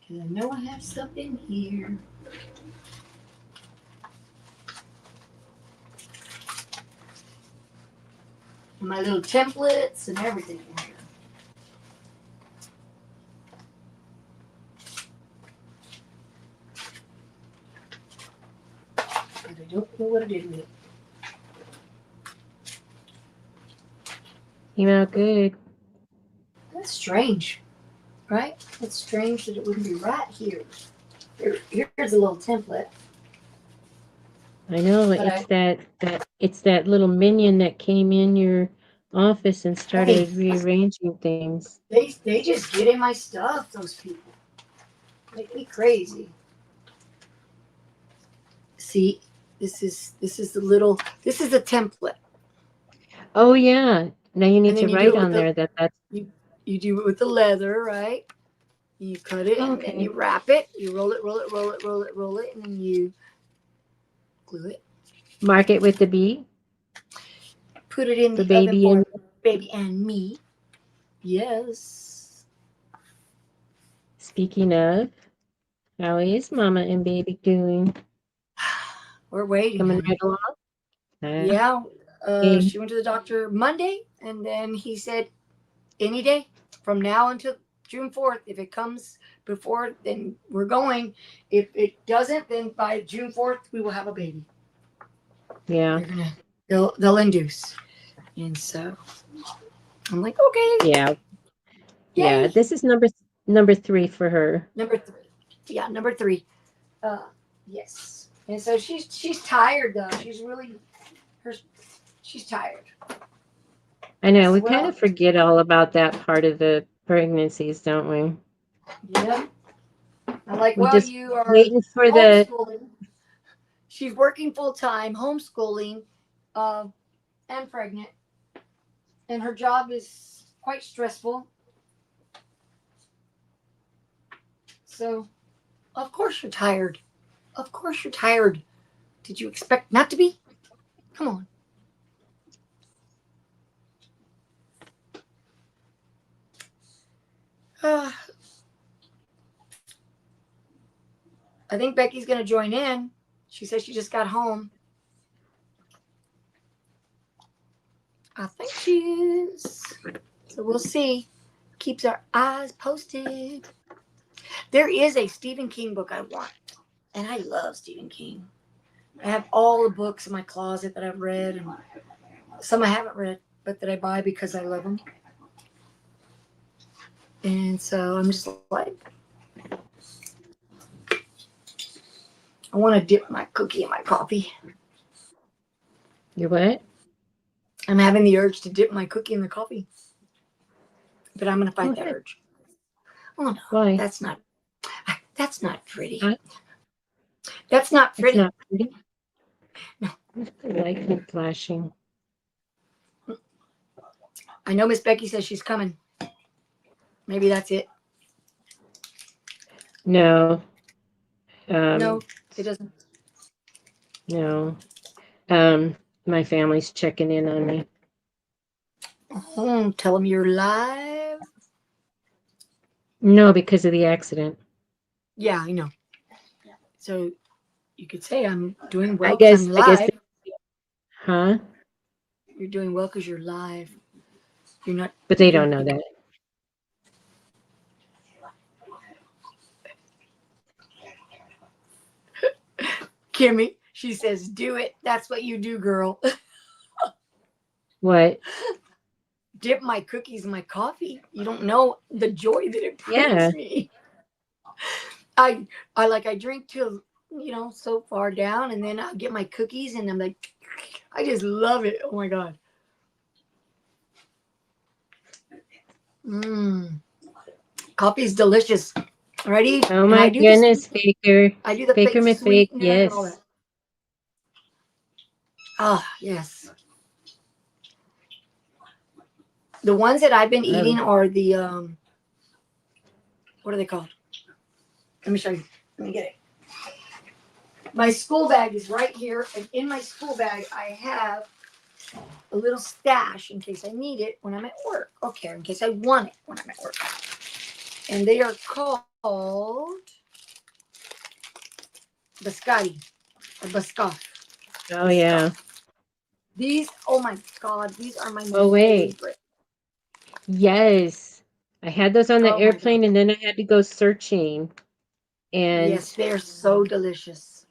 Cause I know I have stuff in here. My little templates and everything in here. But I don't know what I did with it. Came out good. That's strange, right? It's strange that it wouldn't be right here. Here's a little template. I know But I, it's that little minion that came in your office and hey, started rearranging things. they just get in my stuff. Those people make me crazy. See, this is the little. This is a template, Oh yeah. Now you and need then to you do write it with on the there that that's you do it with the leather, right? You cut it and then okay. you wrap it. You roll it, roll it, roll it, roll it, roll it, and then you glue it. Mark it with the B Put it in for the oven baby and for baby and me. Yes. Speaking of, how is Mama and Baby doing? We're waiting, Coming honey. right along? Uh, Yeah. okay. She went to the doctor Monday, and then he said any day from now until June 4th. If it comes before, then we're going. If it doesn't, then by June 4th, we will have a baby. Yeah. They'll induce. And so I'm like, okay, Yeah. Yeah. yay. This is number 3 for her. Number 3. Yeah, number 3. Yes. And so she's tired though. She's really her. She's tired. I know we kind Well, of forget all about that part of the pregnancies, don't we? yeah. I'm like, We well, just you are waiting for the homeschooling. She's working full time, homeschooling, uh, and pregnant, and her job is quite stressful. So, of course, you're tired. Of course, you're tired. Did you expect not to be? Come on. Uh, I think Becky's going to join in. She says she just got home. I think she is. So we'll see. Keeps our eyes posted. There is a Stephen King book I want, and I love Stephen King. I have all the books in my closet that I've read, and some I haven't read, but that I buy because I love them. And so I'm just like, I want to dip my cookie in my coffee. you what? I'm having the urge to dip my cookie in the coffee, but I'm going to Go fight that ahead. urge. Oh no, Why? that's not pretty. Huh? That's not It's pretty. not pretty. No, I like it flashing. I know Miss Becky says she's coming. Maybe that's it. No. No, Um, it doesn't. no. Um, my family's checking in on me. Oh, tell them you're live. No, because of the accident. Yeah, I know. So you could say I'm doing I well because I'm guess. I guess. live. Huh? You're doing well because you're live. You're not. But You're they doing don't know that. Kimmy. She says, "Do it. That's what you do, girl." What? Dip my cookies in my coffee. You don't know the joy that it Yeah. brings me. I I drink till so far down, and then I get my cookies, and I'm like, I just love it. Oh my god. Mmm. Coffee's delicious. Ready? Oh And my I do the goodness, sweet. Faker. I do the Faker fake McFake. sweetener and all Yes. that. Ah, yes. The ones that I've been Oh, eating are the what are they called? Let me show you. Let me get it. My school bag is right here, and in my school bag I have a little stash in case I need it when I'm at work. Okay, in case I want it when I'm at work. And they are called biscotti or biscoff. oh Biscoff. yeah. These, oh my god, these are my Oh wait. favorite. Yes. I had those on the Oh my god. airplane and then I had to go searching. Yes, And they're so delicious.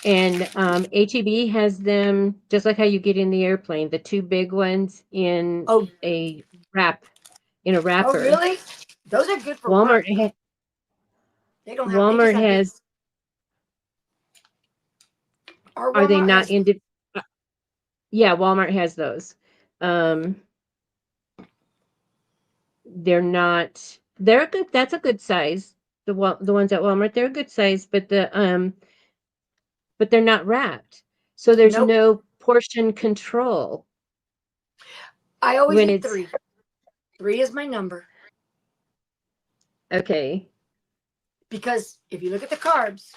HEB has them just like how you get in the airplane, the two big ones in Oh, a wrap, in a oh wrapper. really? Those are good for Walmart work. ha- They don't have. They just Walmart have has, these. Our are they Walmart not has. indi yeah, Walmart has those. Um, they're not, they're a good, that's a good size. The ones at Walmart, they're a good size, but they're not wrapped. So there's Nope. no portion control I always when eat it's 3. 3 is my number okay. because if you look at the carbs,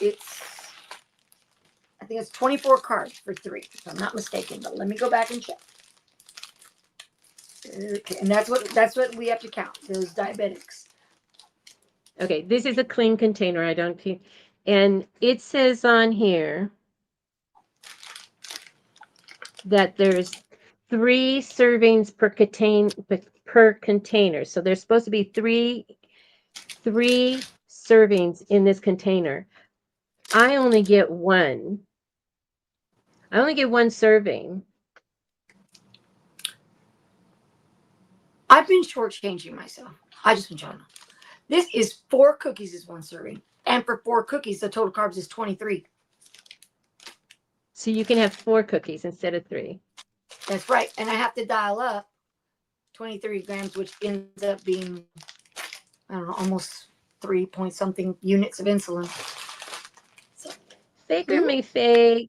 it's I think it's 24 carbs for 3, if I'm not mistaken. But let me go back and check. Okay, and that's what we have to count. Those diabetics. Okay, this is a clean container. I don't keep, and it says on here that there's 3 servings per container. So there's supposed to be three servings in this container. I only get one. I only get one serving. I've been shortchanging myself. I just want you to know. This is 4 cookies is 1 serving. And for 4 cookies, the total carbs is 23. So you can have 4 cookies instead of 3. That's right. And I have to dial up 23 grams, which ends up being, I don't know, almost 3 point something units of insulin. So, Faker McFake,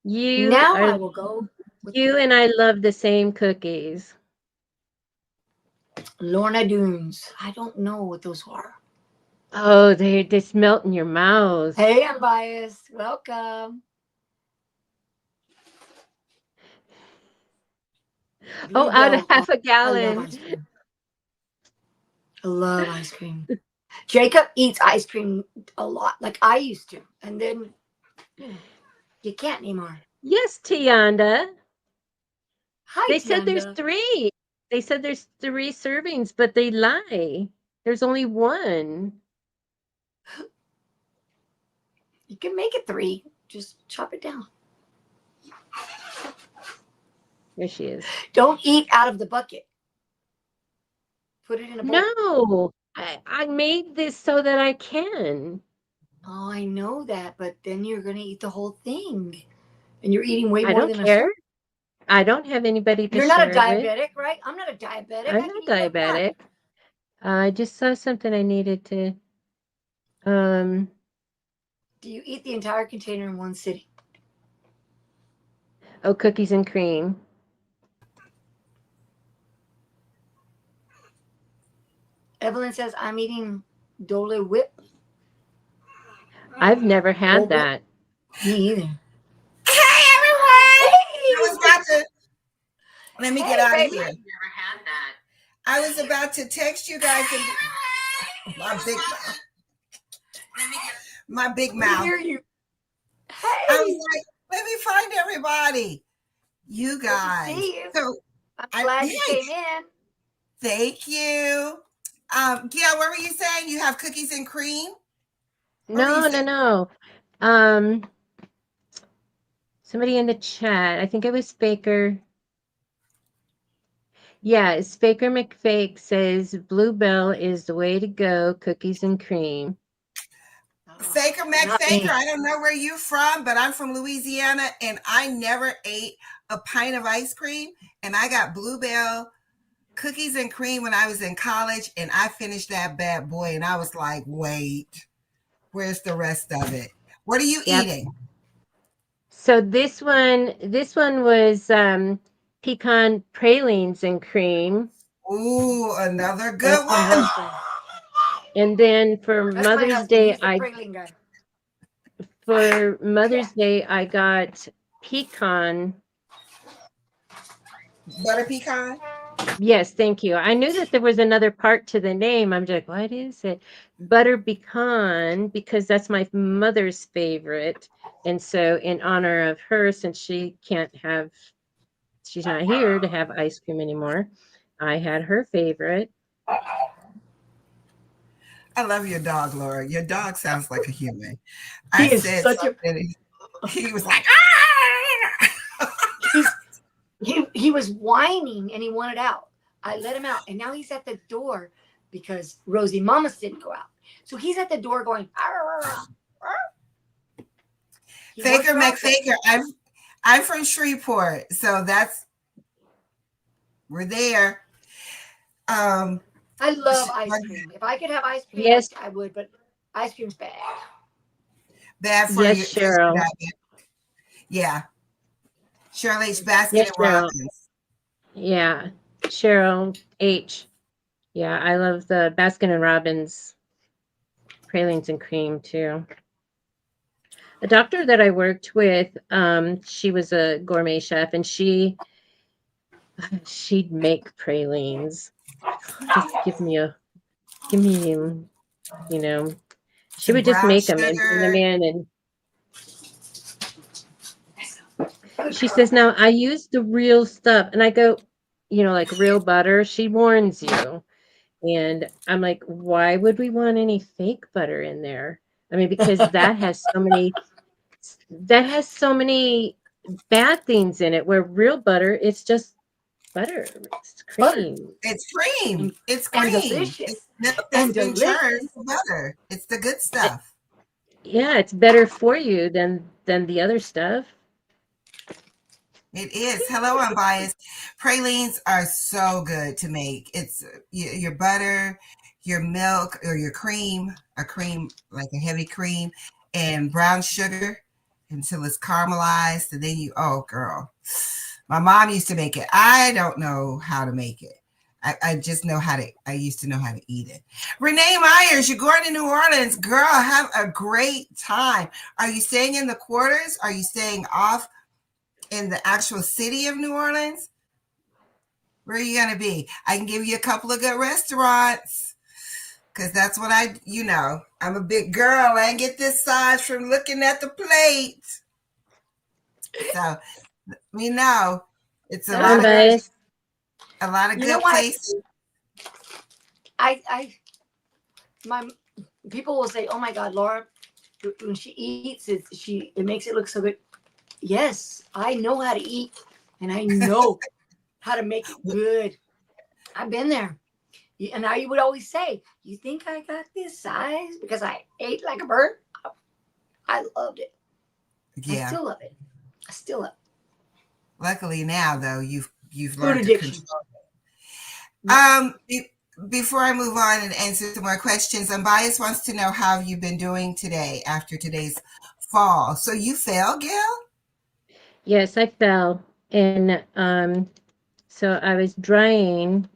now I will go with you and I love the same cookies. Lorna Doones. I don't know what those are. Oh, they just melt in your mouth. Hey, unbiased. Welcome. Oh, out of Bluebell. half a I love gallon. ice cream. I love ice cream. Jacob eats ice cream a lot, like I used to. And then you can't anymore. Yes, Tianda. Hi, They said there's Tianda. 3. They said there's 3 servings, but they lie. There's only 1. You can make it 3. Just chop it down. There she is. Don't eat out of the bucket. Put it in a bowl. No, I made this so that I can. Oh, I know that, but then you're going to eat the whole thing. And you're eating way I more don't than a care. serving. I don't have anybody to You're not a share it with. diabetic, right? I'm not a diabetic. I'm I can not eat what I want. diabetic. I just saw something I needed to. Um. Do you eat the entire container in one sitting? Oh, cookies and cream. Evelyn says, I'm eating Dole Whip. I've never had Dole Whip. that. Me either. Hey everyone! I was about to let me get out of here. I've never had that. I was about to text you guys and my big mouth. My big mouth. Hear you. Hey. I was like, let me find everybody. You guys. Good to see you. So I'm glad you came in. Thank you. Gail, what were you saying? You have cookies and cream? No. Somebody in the chat. I think it was Baker. Yeah, it's Faker McFake says Bluebell is the way to go. Cookies and cream. Faker McFaker, I don't know where you're from, but I'm from Louisiana, and I never ate a pint of ice cream, and I got Bluebell cookies and cream when I was in college, and I finished that bad boy, and I was like, wait, where's the rest of it? What are you eating? So this one was pecan pralines and cream. Ooh, another good one. And then for Mother's Day, I got pecan. Butter pecan? Yes, thank you. I knew that there was another part to the name. I'm just like, what is it? Butter pecan, because that's my mother's favorite. And so in honor of her, since she's not here to have ice cream anymore, I had her favorite. I love your dog, Laura. Your dog sounds like a human. He was like, he was whining and he wanted out. I let him out, and now he's at the door because Rosie Mamas didn't go out. So he's at the door going, Faker McFaker. I'm from Shreveport, so we're there. I love ice cream. If I could have ice cream, yes, I would, but ice cream's bad. Bad for yes, Cheryl. Yeah. Cheryl H. Baskin and Robbins. Yeah. Cheryl H. Yeah, I love the Baskin and Robbins pralines and cream too. A doctor that I worked with, she was a gourmet chef, and she She'd make pralines. Just give me, you know, she Some would just brown make them and bring them sugar. in. And she says, now I use the real stuff. And I go, like real butter. She warns you. And I'm like, why would we want any fake butter in there? I mean, because that has so many bad things in it, where real butter, it's just butter, it's Butter cream. It's cream. and, It's and cream. It's delicious milk that's and been churned delicious. to butter. It's the good Eh, stuff. Yeah, it's better for you than the other stuff. It is. Hello, unbiased. Pralines are so good to make. It's your butter, your milk, or your cream, a cream, like a heavy cream, and brown sugar until it's caramelized. And then oh, girl. My mom used to make it. I don't know how to make it. I just know how to, I used to know how to eat it. Renee Myers, you're going to New Orleans. Girl, have a great time. Are you staying in the quarters? Are you staying off in the actual city of New Orleans? Where are you going to be? I can give you a couple of good restaurants because that's what I'm a big girl. I ain't get this size from looking at the plate. So, we know it's a That is lot of very. Unbiased. You know good what? places. I my people will say, "Oh my God, Laura, when she eats, it makes it look so good." Yes, I know how to eat, and I know how to make it good. I've been there. And I would always say, "You think I got this size because I ate like a bird?" I loved it. I Yeah. still love it. I still love it. Luckily now, though, you've Food learned to addiction. control it. Before I move on and answer some more questions, Unbiased wants to know how you've been doing today after today's fall. So you fell, Gail? Yes, I fell. And so I was drying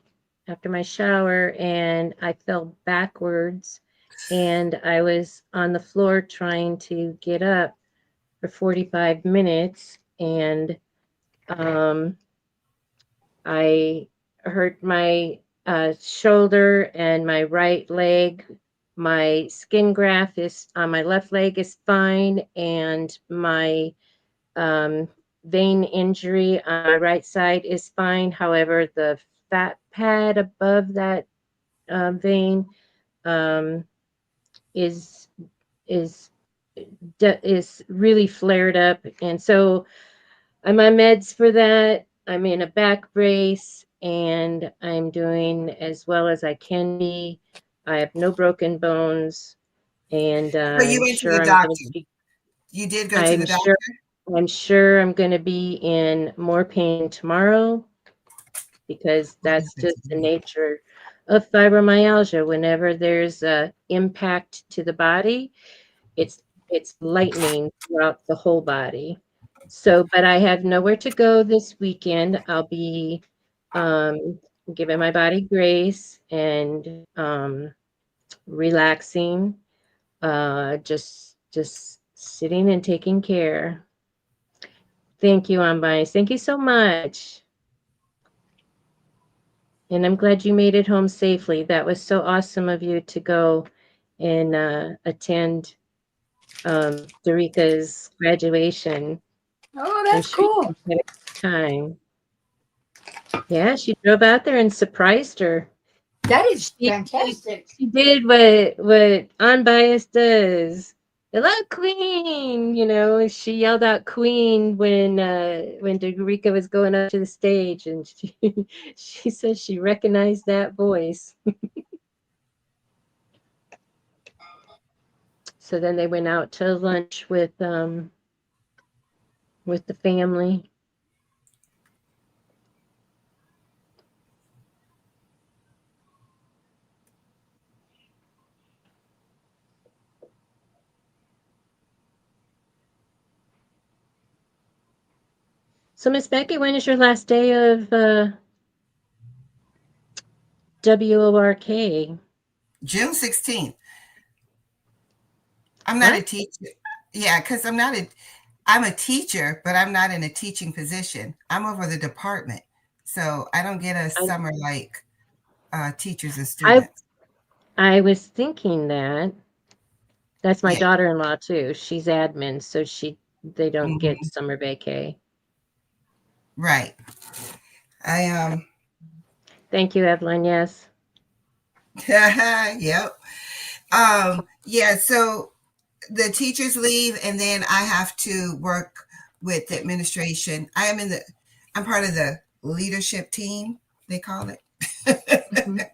after my shower and I fell backwards and I was on the floor trying to get up for 45 minutes and um I hurt my shoulder and my right leg. My skin graft is on my left leg is fine, and my um, vein injury on my right side is fine. However, the fat pad above that vein um, is is is really flared up, and so I'm on meds for that. I'm in a back brace and I'm doing as well as I can be. I have no broken bones and So you I'm went to sure the I'm going to doctor. be You did go to I'm the sure doctor? I'm sure I'm going to be in more pain tomorrow because What that's happened just to the you? nature of fibromyalgia. Whenever there's a impact to the body, it's lightning throughout the whole body. So, but I have nowhere to go this weekend. I'll be um, giving my body grace and relaxing, just sitting and taking care. Thank you, Ambais. Thank you so much. And I'm glad you made it home safely. That was so awesome of you to go and attend Dorica's graduation. Oh, I'm that's sure cool. you had a good time. Yeah, she drove out there and surprised her. That is She fantastic. she did what unbiased does. Hello, Queen. She yelled out Queen when Dorica was going up to the stage, and she she says she recognized that voice. So then they went out to lunch with the family. So Miss Becky, when is your last day of WORK? June 16th. I'm not a What? teacher. Yeah, because I'm a teacher, but I'm not in a teaching position. I'm over the department. So I don't get a I summer like teachers and I students. I was thinking that. That's my Yeah. daughter-in-law too. She's admin, so they don't get Mhm. summer vacay. Right. I Thank you, Evelyn. Yes. yep. Yeah, so the teachers leave and then I have to work with the administration. I'm part of the leadership team, they call it. Mhm.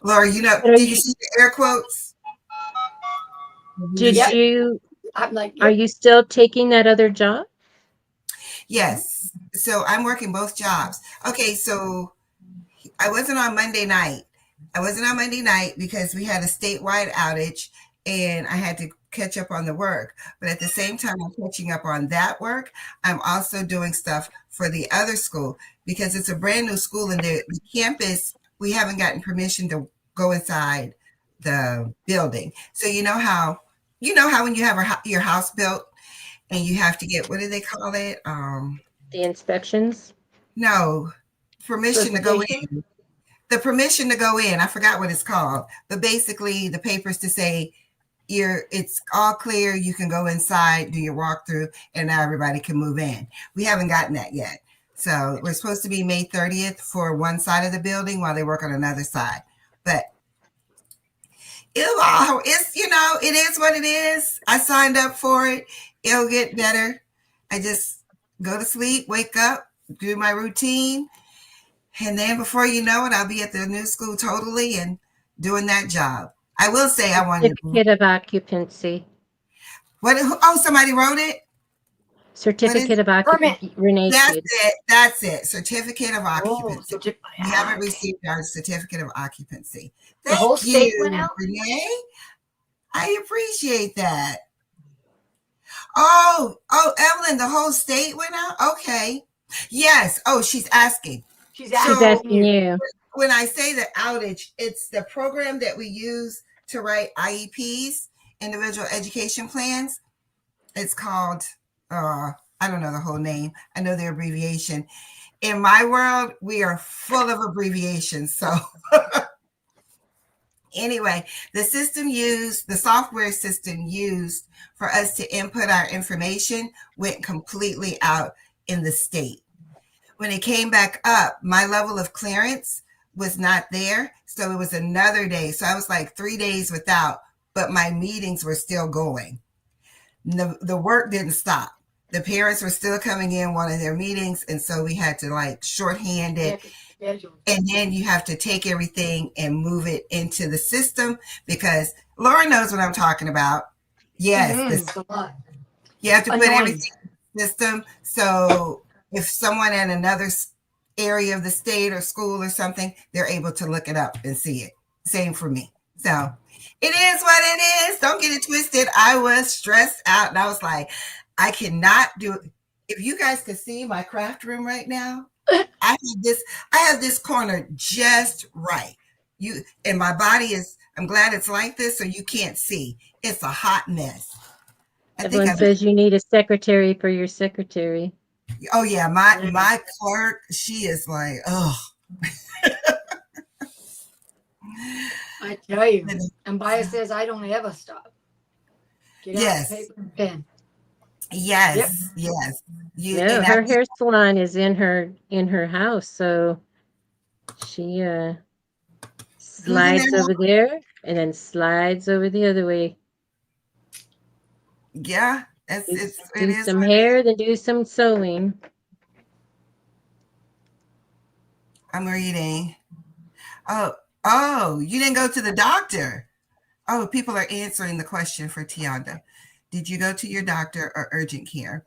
Laura, But did you see the air quotes? did Yep. you I'm like, are yep. you still taking that other job? Yes. So I'm working both jobs. Okay, so I wasn't on Monday night. I wasn't on Monday night because we had a statewide outage and I had to catch up on the work. But at the same time, I'm catching up on that work. I'm also doing stuff for the other school because it's a brand new school and the campus, we haven't gotten permission to go inside the building. So you know how when you have your house built and you have to get, what do they call it? The inspections? No, permission to go Certification. in. The permission to go in, I forgot what it's called, but basically the papers to say it's all clear, you can go inside, do your walkthrough, and now everybody can move in. We haven't gotten that yet. So we're supposed to be May 30th for one side of the building while they work on another side. But it is what it is. I signed up for it. It'll get better. I just go to sleep, wake up, do my routine, and then before you know it, I'll be at the new school totally and doing that job. I will say I wanted Certificate of occupancy. what? Oh, somebody wrote it. What is Certificate it? of Permit. occupancy. Renee That's did. it. That's it. Certificate of Oh, occupancy. certificate. We haven't Okay. received our certificate of occupancy. The whole Thank state went you, out. Renee. I appreciate that. Oh, Evelyn, the whole state went out? Okay. Yes. Oh, she's asking. She's She's So asking asking you. you. when I say the outage, it's the program that we use to write IEPs, individual education plans. It's called, I don't know the whole name. I know the abbreviation. In my world, we are full of abbreviations. So anyway, the software system used for us to input our information went completely out in the state. When it came back up, my level of clearance was not there. So it was another day. So I was like 3 days without, but my meetings were still going. The work didn't stop. The parents were still coming in wanting their meetings. And so we had to like shorthand it. And then you have to take everything and move it into the system because Laura knows what I'm talking about. Yes, It's a lot. you have to put Annoying. everything in the system. So if someone in another area of the state or school or something, they're able to look it up and see it. Same for me. So it is what it is. Don't get it twisted. I was stressed out and I was like, I cannot do it. If you guys could see my craft room right now, I have this corner just right. And my body is, I'm glad it's like this so you can't see. It's a hot mess. I think Evelyn I've says you need a secretary for your secretary. Oh yeah, my clerk, she is like, oh. I tell you. And Baya says I don't ever stop. Get out Yes. the paper and pen. Yes, yes. No, her hair salon is in her house, so she slides over there and then slides over the other way. Yeah, Do some hair, then do some sewing. I'm reading. Oh, you didn't go to the doctor. Oh, people are answering the question for Tianda. Did you go to your doctor or urgent care?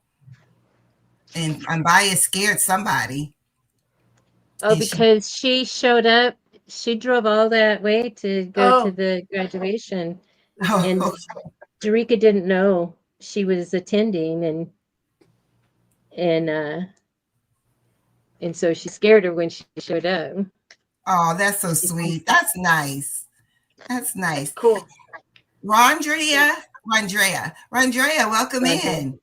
And I'm biased, scared somebody. Oh, because she showed up. She drove all that way to go to the graduation. And Jerika didn't know she was attending and so she scared her when she showed up. Oh, that's so sweet. That's nice. That's nice. Cool. Rondrea, welcome in.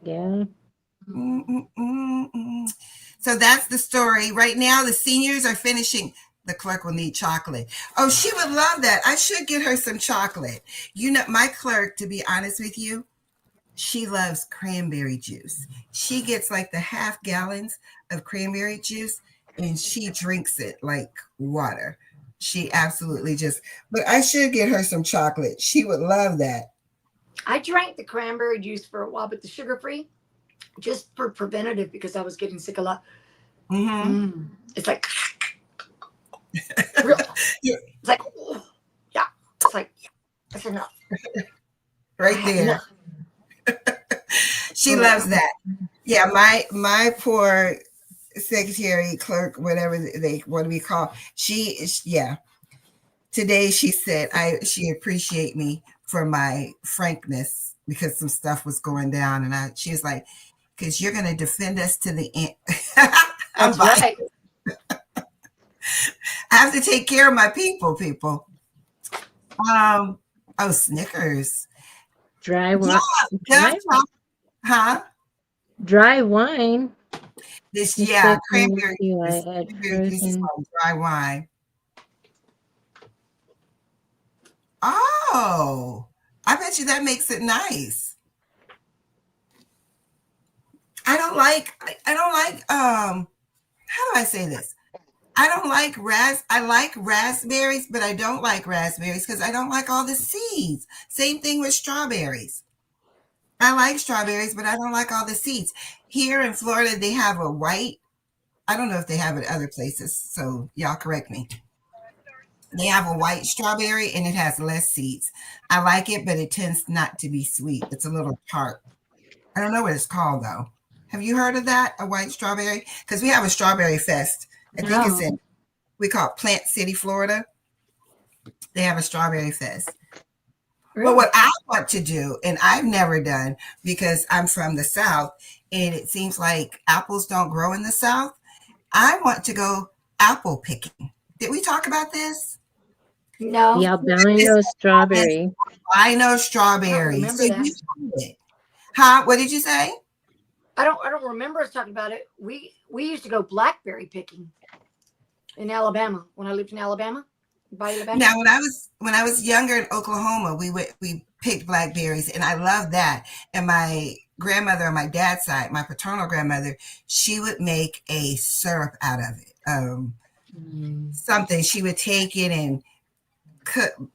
Yeah. So that's the story. Right now, the seniors are finishing. The clerk will need chocolate. Oh, she would love that. I should get her some chocolate. You know, my clerk, to be honest with you, she loves cranberry juice. She gets like the half gallons of cranberry juice and she drinks it like water. She absolutely just, but I should get her some chocolate. She would love that. I drank the cranberry juice for a while, but the sugar free, just for preventative because I was getting sick a lot. It's like real. Yeah. It's like yeah. It's like that's enough. Right there. She loves that. Yeah, my poor secretary, clerk, whatever they want to be called. She is, yeah. Today she said she appreciate me for my frankness because some stuff was going down, and she was like, because you're gonna defend us to the end. That's right. I have to take care of my people. Oh, Snickers. Dry wine. Yeah, huh? Dry wine. This, Just yeah, like, cranberry I juice. had Cranberry juice is frozen. called dry wine. Oh, I bet you that makes it nice. I don't like, how do I say this? I don't like I like raspberries, but I don't like raspberries because I don't like all the seeds. Same thing with strawberries. I like strawberries, but I don't like all the seeds. Here in Florida, they have a white, I don't know if they have it other places, so y'all correct me. They have a white strawberry and it has less seeds. I like it, but it tends not to be sweet. It's a little tart. I don't know what it's called though. Have you heard of that? A white strawberry? Because we have a strawberry fest. I think it's in, we call it Plant City, Florida. They have a strawberry fest. Really? But what I want to do, and I've never done because I'm from the South and it seems like apples don't grow in the South, I want to go apple picking. Did we talk about this? No. The albino strawberry. Albino strawberry. So you it. Huh? What did you say? I don't remember us talking about it. We used to go blackberry picking in Alabama when I lived in Alabama. Now, when I was younger in Oklahoma, we picked blackberries, and I loved that. And my grandmother on my dad's side, my paternal grandmother, she would make a syrup out of it. Something she would take it and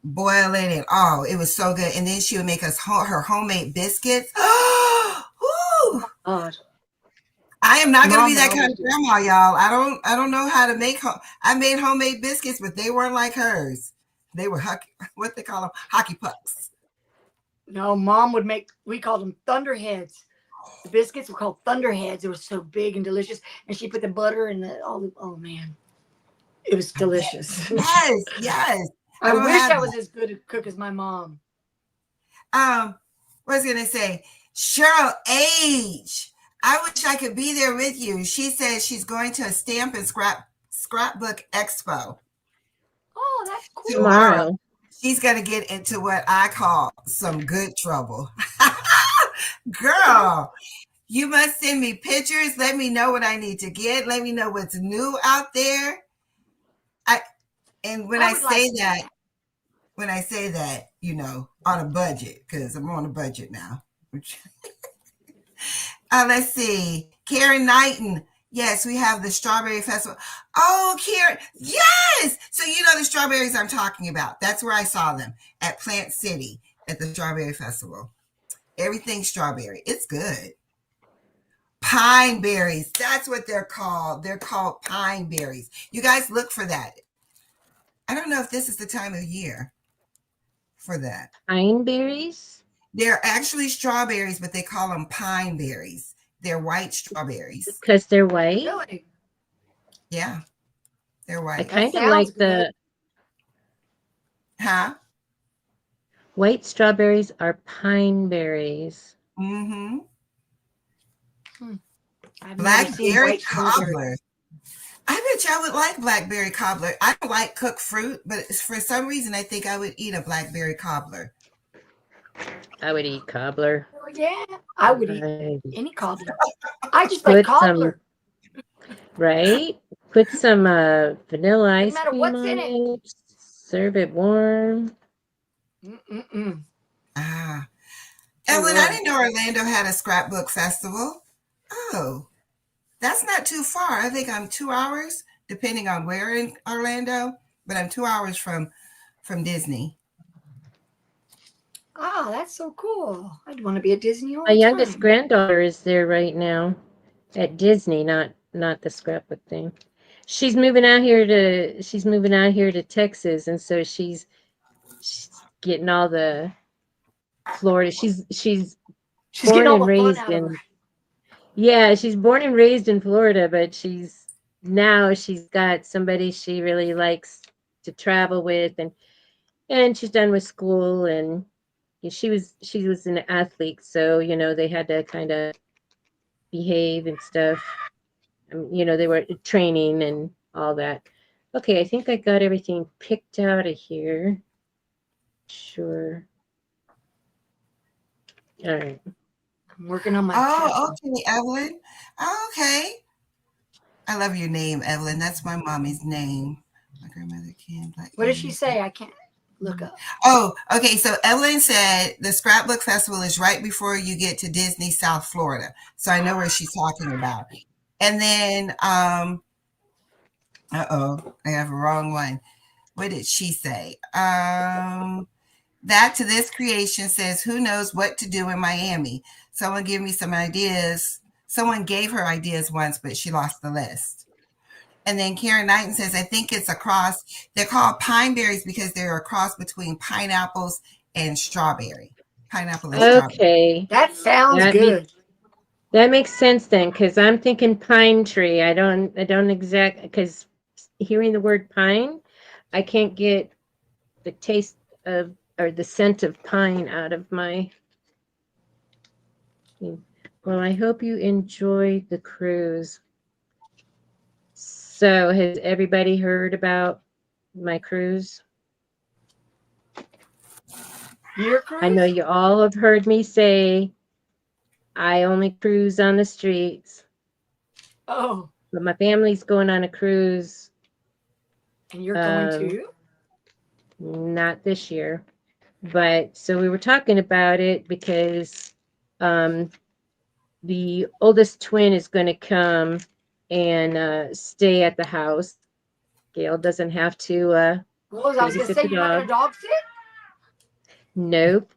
boil it, and it was so good. And then she would make us her homemade biscuits. Ooh. I am not going to be that kind of grandma, y'all. I don't know how to make. I made homemade biscuits, but they weren't like hers. They were what they call them, hockey pucks. No, Mom would make. We called them thunderheads. The biscuits were called thunderheads. It was so big and delicious, and she put the butter and oh man, it was delicious. Yes. I wish I was as good a cook as my mom. What was I going to say? Cheryl Age. I wish I could be there with you. She says she's going to a stamp and scrapbook expo. Oh, that's cool. Tomorrow. She's going to get into what I call some good trouble. Girl, you must send me pictures. Let me know what I need to get. Let me know what's new out there. When I say that, you know, on a budget, because I'm on a budget now. Let's see. Karen Knighton. Yes, we have the Strawberry Festival. Oh, Karen. Yes. So you know the strawberries I'm talking about. That's where I saw them at Plant City at the Strawberry Festival. Everything strawberry. It's good. Pine berries. That's what they're called. They're called pine berries. You guys look for that. I don't know if this is the time of year for that. Pine berries? They're actually strawberries, but they call them pine berries. They're white strawberries. Because they're white? Really? Yeah. They're white. I kind of like the... Huh? White strawberries are pine berries. Mm-hmm. Blackberry cobbler. I bet y'all would like blackberry cobbler. I don't like cooked fruit, but for some reason I think I would eat a blackberry cobbler. I would eat cobbler. Oh, yeah, I would eat any cobbler. I just like cobbler. right? Put some vanilla Doesn't ice matter cream what's on in it. it. Serve it warm. Mm-mm-mm. Ah. I Evelyn, I love didn't it. know Orlando had a scrapbook festival. Oh, that's not too far. I think I'm 2 hours, depending on where in Orlando, but I'm 2 hours from Disney. Ah, that's so cool. I'd want to be at Disney all My the youngest time. granddaughter is there right now at Disney, not the scrapbook thing. She's moving out here to Texas, and so she's getting all the Florida. She's She's getting born all and the fun raised out of her. in yeah, she's born and raised in Florida, but she's got somebody she really likes to travel with, and she's done with school, and she was an athlete, so they had to kind of behave and stuff. They were training and all that. Okay, I think I got everything picked out of here. Sure. All right. I'm working on my Oh, chapter. okay, Evelyn. Okay. I love your name, Evelyn. That's my mommy's name. My grandmother came black What did she Candy. say? I can't look up. Oh, okay. So Evelyn said the Scrapbook Festival is right before you get to Disney, South Florida. So I know where she's talking about. And then, uh-oh, I have a wrong one. What did she say? That to this creation says, who knows what to do in Miami? Someone give me some ideas. Someone gave her ideas once, but she lost the list. And then Karen Knighton says, I think it's a cross. They're called pine berries because they're a cross between pineapples and strawberry. Pineapple and strawberry. Okay. That sounds That makes good. that makes sense then, because I'm thinking pine tree. I don't exact because hearing the word pine, I can't get the taste of or the scent of pine out of my. Well, I hope you enjoyed the cruise. So, has everybody heard about my cruise? Your I know cruise? you all have heard me say I only cruise on the streets, Oh, but my family's going on a cruise. and you're going Um, to? Not this year, but so we were talking about it because um, the oldest twin is going to come and stay at the house. Gail doesn't have to Well, I was going to babysit say, the you're not going dog. to dog sit? Nope.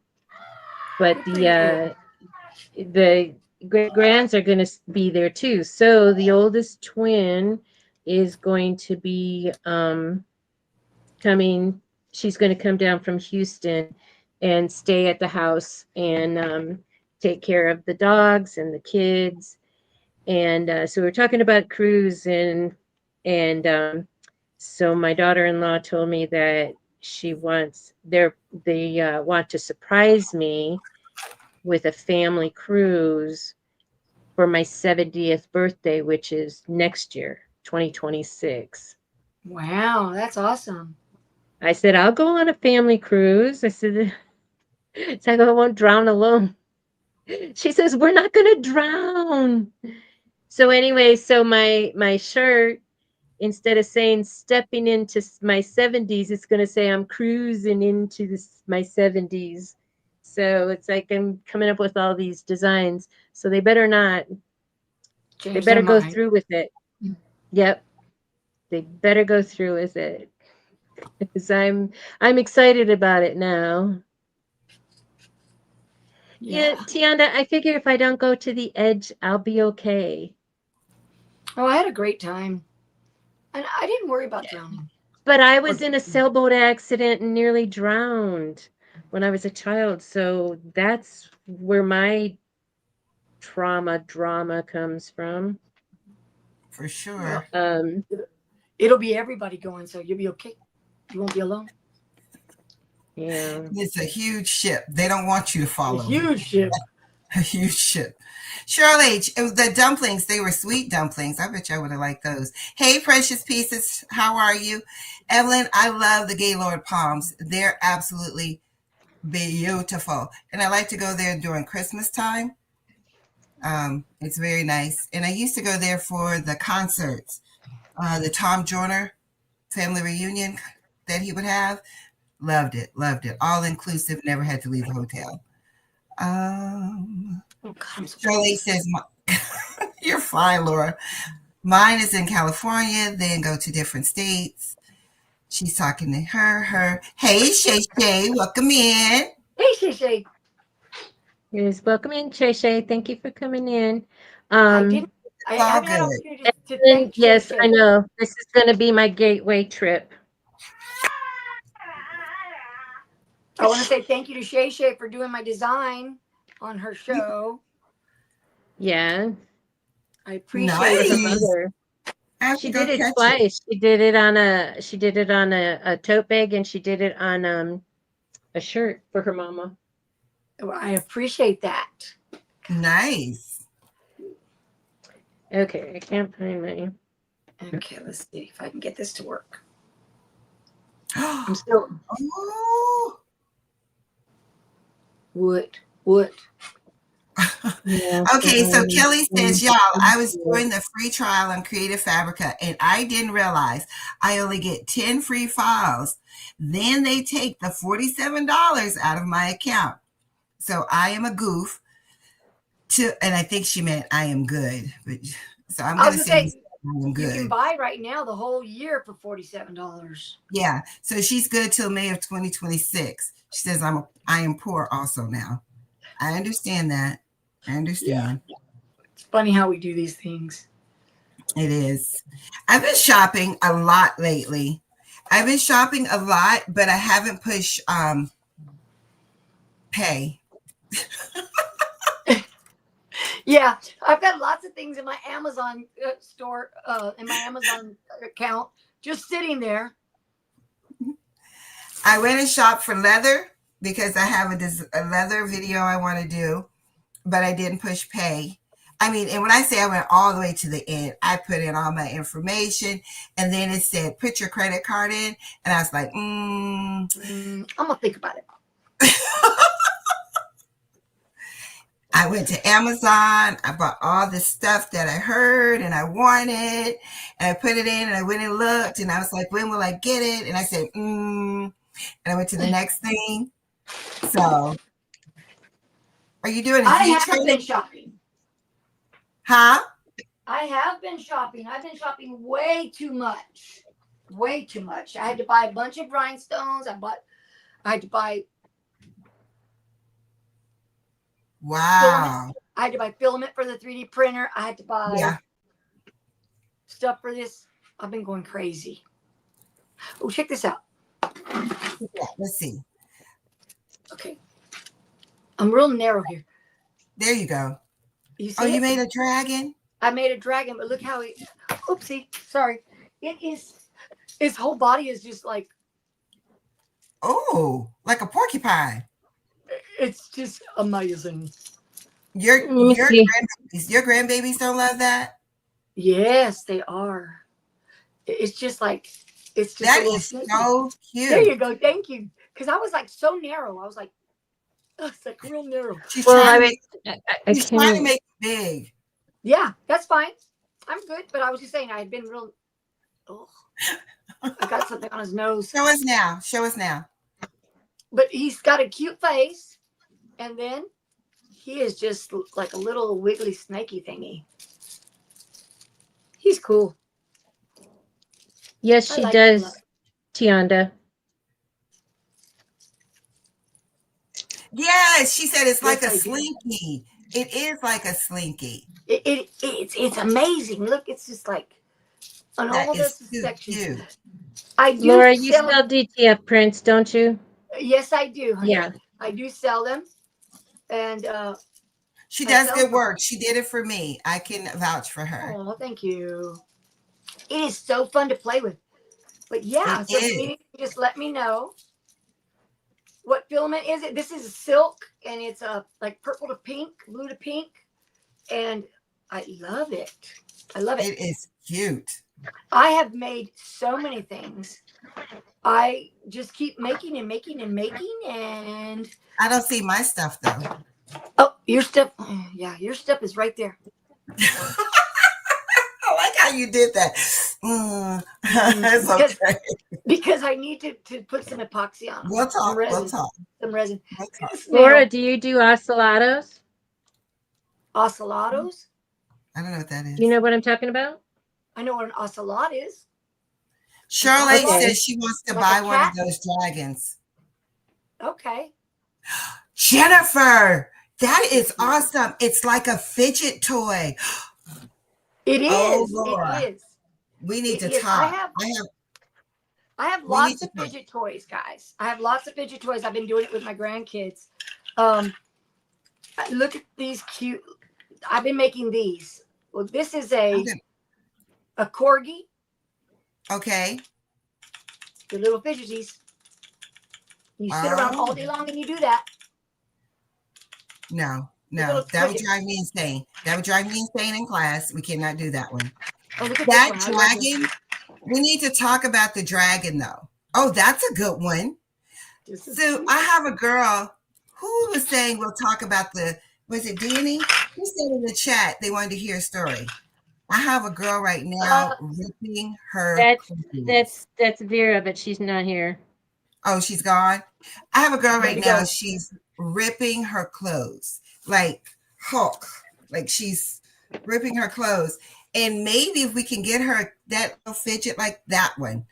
But Good for you. the great grands are going to be there too. So the oldest twin is going to be coming. She's going to come down from Houston and stay at the house and take care of the dogs and the kids. And so we're talking about cruise and so my daughter-in-law told me that they want to surprise me with a family cruise for my 70th birthday, which is next year, 2026. Wow, that's awesome. I said, I'll go on a family cruise. I said, so I won't drown alone. She says, we're not going to drown. So anyway, so my shirt, instead of saying stepping into my 70s, it's going to say I'm cruising into my 70s. So it's like I'm coming up with all these designs. So they Change their better go mind. through with it. Yep. They better go through with it. Because I'm excited about it now. Yeah, Yeah. Tiana, I figure if I don't go to the edge, I'll be okay. Oh, I had a great time. And I didn't worry about drowning. But I Or was in a sailboat accident and nearly drowned when I was a child. So that's where my drama comes from. For well, sure. it'll be everybody going, so you'll be okay. You won't be alone. Yeah. It's a huge ship. They don't want you to A fall over. huge ship. A huge ship. Shirley, the dumplings, they were sweet dumplings. I bet you I would have liked those. Hey, precious pieces. How are you? Evelyn, I love the Gaylord Palms. They're absolutely beautiful. And I like to go there during Christmas time. It's very nice. And I used to go there for the concerts, the Tom Joyner family reunion that he would have. Loved it, loved it. All inclusive, never had to leave the hotel. Oh God, I'm so Shirley says, you're fine, Laura. Mine is in California, then go to different states. She's talking to her. Hey, Shay Shay, welcome in. Hey, Shay Shay. Yes, welcome in, Shay. Thank you for coming in. I Um, didn't. I It's all haven't had good. opportunity to and thank Shay yes, Shay. I know this is going to be my gateway trip. I want to say thank you to Shay Shay for doing my design on her show. Yeah, I for appreciate her it. Nice. mother. I have She to go did it catch it. twice. She did it on a tote bag, and she did it on a shirt for her mama. Well, I appreciate that. Nice. Okay, I can't find my. Okay, let's see if I can get this to work. I'm Oh, still wood. Yeah, okay, so Kelly says, y'all, I was yeah. doing the free trial on Creative Fabrica and I didn't realize I only get 10 free files. Then they take the $47 out of my account. So I am a goof and I think she meant I am good. But so I'm I going was to gonna say say I am you can good. buy right now the whole year for $47. Yeah. So she's good till May of 2026. She says I am poor also now. I understand that. I understand. Yeah. It's funny how we do these things. It is. I've been shopping a lot lately. I've been shopping a lot, but I haven't pushed pay. Yeah, I've got lots of things in my Amazon store, in my Amazon account, just sitting there. I went and shopped for leather because I have a leather video I want to do, but I didn't push pay. I mean, and when I say I went all the way to the end, I put in all my information and then it said, put your credit card in. And I was like, I'm going to think about it. I went to Amazon. I bought all this stuff that I heard and I wanted, and I put it in and I went and looked and I was like, when will I get it? And I said, and I went to the next thing. So are you doing a I huge have been shopping. Huh? I have been shopping. I've been shopping way too much. Way too much. I had to buy a bunch of rhinestones. I had to buy Wow. I had to buy filament for the 3D printer. I had to buy stuff for this. I've been going crazy. Oh, check this out. Yeah, let's see. Okay. I'm real narrow here. There you go. You see you made a dragon? I made a dragon, but look how oopsie, sorry. It is, his whole body is just like. Oh, like a porcupine. It's just amazing. Your grandbabies don't love that? Yes, they are. It's just like, it's just that is so cute. There you go. Thank you. Because I was like so narrow. I was like, oh, it's like real narrow. She's trying to make it big. Yeah, that's fine. I'm good. But I was just saying I had been real. Oh, I got something on his nose. Show us now. But he's got a cute face. And then he is just like a little wiggly snaky thingy. He's cool. Yes, she does, Tianda. Yes, she said it's like a slinky. It is like a slinky. It's amazing. Look, it's just like on all this section. Laura, you sell DTF prints, don't you? Yes, I do. Honey. Yeah, I do sell them, and she does good work. She did it for me. I can vouch for her. Oh, thank you. It is so fun to play with. But yeah, so you just let me know. What filament is it? This is silk, and it's like purple to pink, blue to pink, and I love it. I love it. It is cute. I have made so many things. I just keep making and I don't see my stuff though. Oh, your stuff. Yeah, your stuff is right there. I like how you did that. It's okay. Because I need to put some epoxy on them. We'll Some talk. resin. We'll talk. Some resin. We'll talk. Laura, do you do ocellados? Ocellados? I don't know what that Do you is. know what I'm talking about? I know what an ocelot is. Charlotte Okay. says she wants to Like buy a one of cat? those dragons. Okay. Jennifer, that is awesome. It's like a fidget toy. It is. Oh, Laura. It is. We need to It is. talk. I have We need lots to of talk. fidget toys, guys. I have lots of fidget toys. I've been doing it with my grandkids. Look at these cute. I've been making these. Well, this is a corgi. Okay. The little fidgeties. You sit around all day long and you do that. No, little that would crickets. drive me insane. That would drive me insane in class. We cannot do that one. Oh, look at That this one. I love dragon, we need to talk about the dragon though. Oh, that's a good one. this. So I have a girl who was saying we'll talk about was it Danny? Who said in the chat they wanted to hear a story? I have a girl right now ripping her clothes. That's Vera, but she's not here. Oh, she's gone. I have a girl right now. go. She's ripping her clothes like Hulk. Like she's ripping her clothes. And maybe if we can get her that little fidget like that one,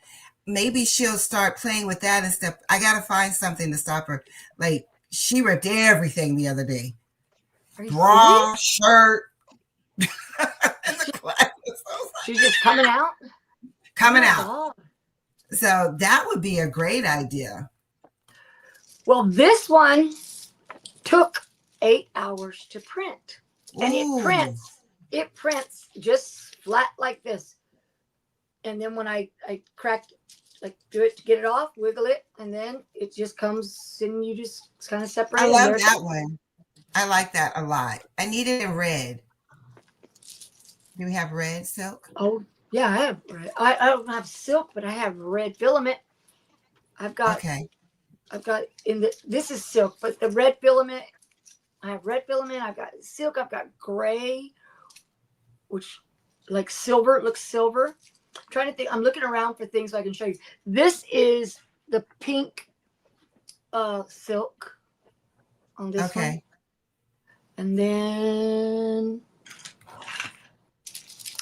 maybe she'll start playing with that and stuff. I got to find something to stop her. Like she ripped everything the other day. Bra, shirt. In the class. She's just coming out? Coming Oh, out. God. So that would be a great idea. Well, this one took 8 hours to print. And it prints just flat like this. And then when I crack, like do it to get it off, wiggle it, and then it just comes and you just kind of separate. I love that one. I like that a lot. I need it in red. Do we have red silk? Oh, yeah, I have red. I don't have silk, but I have red filament. I've got this is silk, but the red filament, I have red filament. I've got silk. I've got gray, which like silver. It looks silver. I'm trying to think. I'm looking around for things so I can show you. This is the pink silk on this one. And then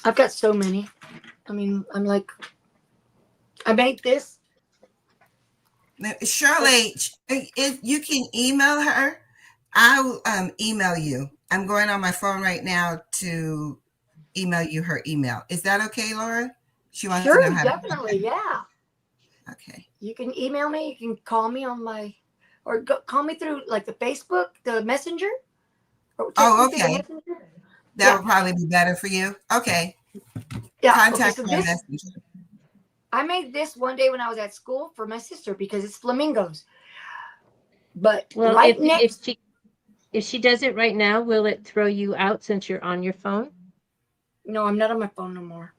I've got so many. I mean, I'm like, I made this. Shirley, if you can email her, I'll email you. I'm going on my phone right now to email you her email. Is that okay, Laura? She wants to know how definitely, yeah. Okay. You can email me. You can call me on or call me through like the Facebook, the Messenger. Okay. That would probably be better for you. Okay. Yeah. Contact my Messenger. I made this one day when I was at school for my sister because it's flamingos. But if she does it right now, will it throw you out since you're on your phone? No, I'm not on my phone no more.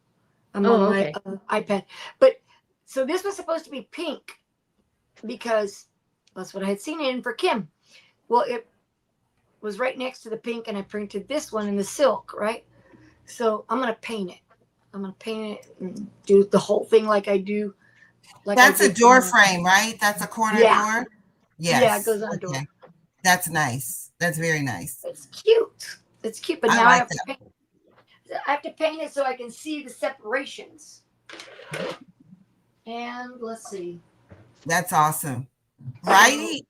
I'm on my iPad. But so this was supposed to be pink because that's what I had seen it in for Kim. Well, it was right next to the pink, and I printed this one in the silk, right? So I'm gonna paint it. I'm gonna paint it and do the whole thing like I do. That's a door frame, right? That's a corner door. Yes. Yeah, it goes on a door. That's nice. That's very nice. It's cute. It's cute, but now I have to paint it so I can see the separations. And let's see. That's awesome. Right,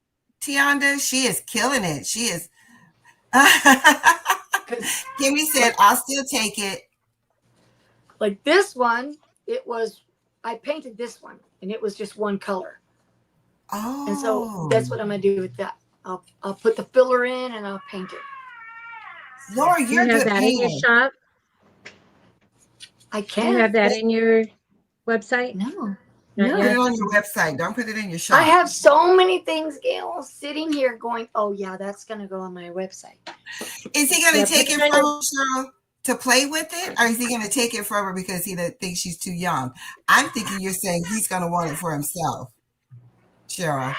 Tianda? She is killing it. She is. Kimmy said, I'll still take it. Like this one, I painted this one, and it was just one color. Oh. And so that's what I'm going to do with that. I'll put the filler in, and I'll paint it. Laura, you're good. You have that in your shop? I can. Do you have that in your website? No. Put it on your website. Don't put it in your shop. I have so many things, Gail, sitting here going, oh, yeah, that's going to go on my website. Is he going to take it from her, Cheryl, to play with it? Or is he going to take it from her because he thinks she's too young? I'm thinking you're saying he's going to want it for himself. Cheryl.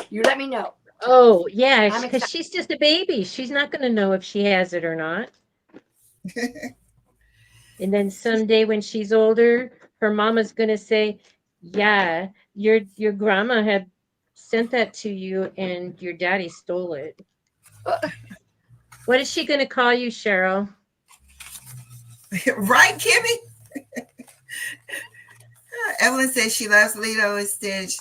You let me know. Oh, yeah, I'm because excited. she's just a baby. She's not going to know if she has it or not. And then someday when she's older, her mama's going to say, "Yeah, your grandma had sent that to you and your daddy stole it." What is she going to call you, Cheryl? Right, Kimmy? Evelyn says she loves Lilo and Stitch.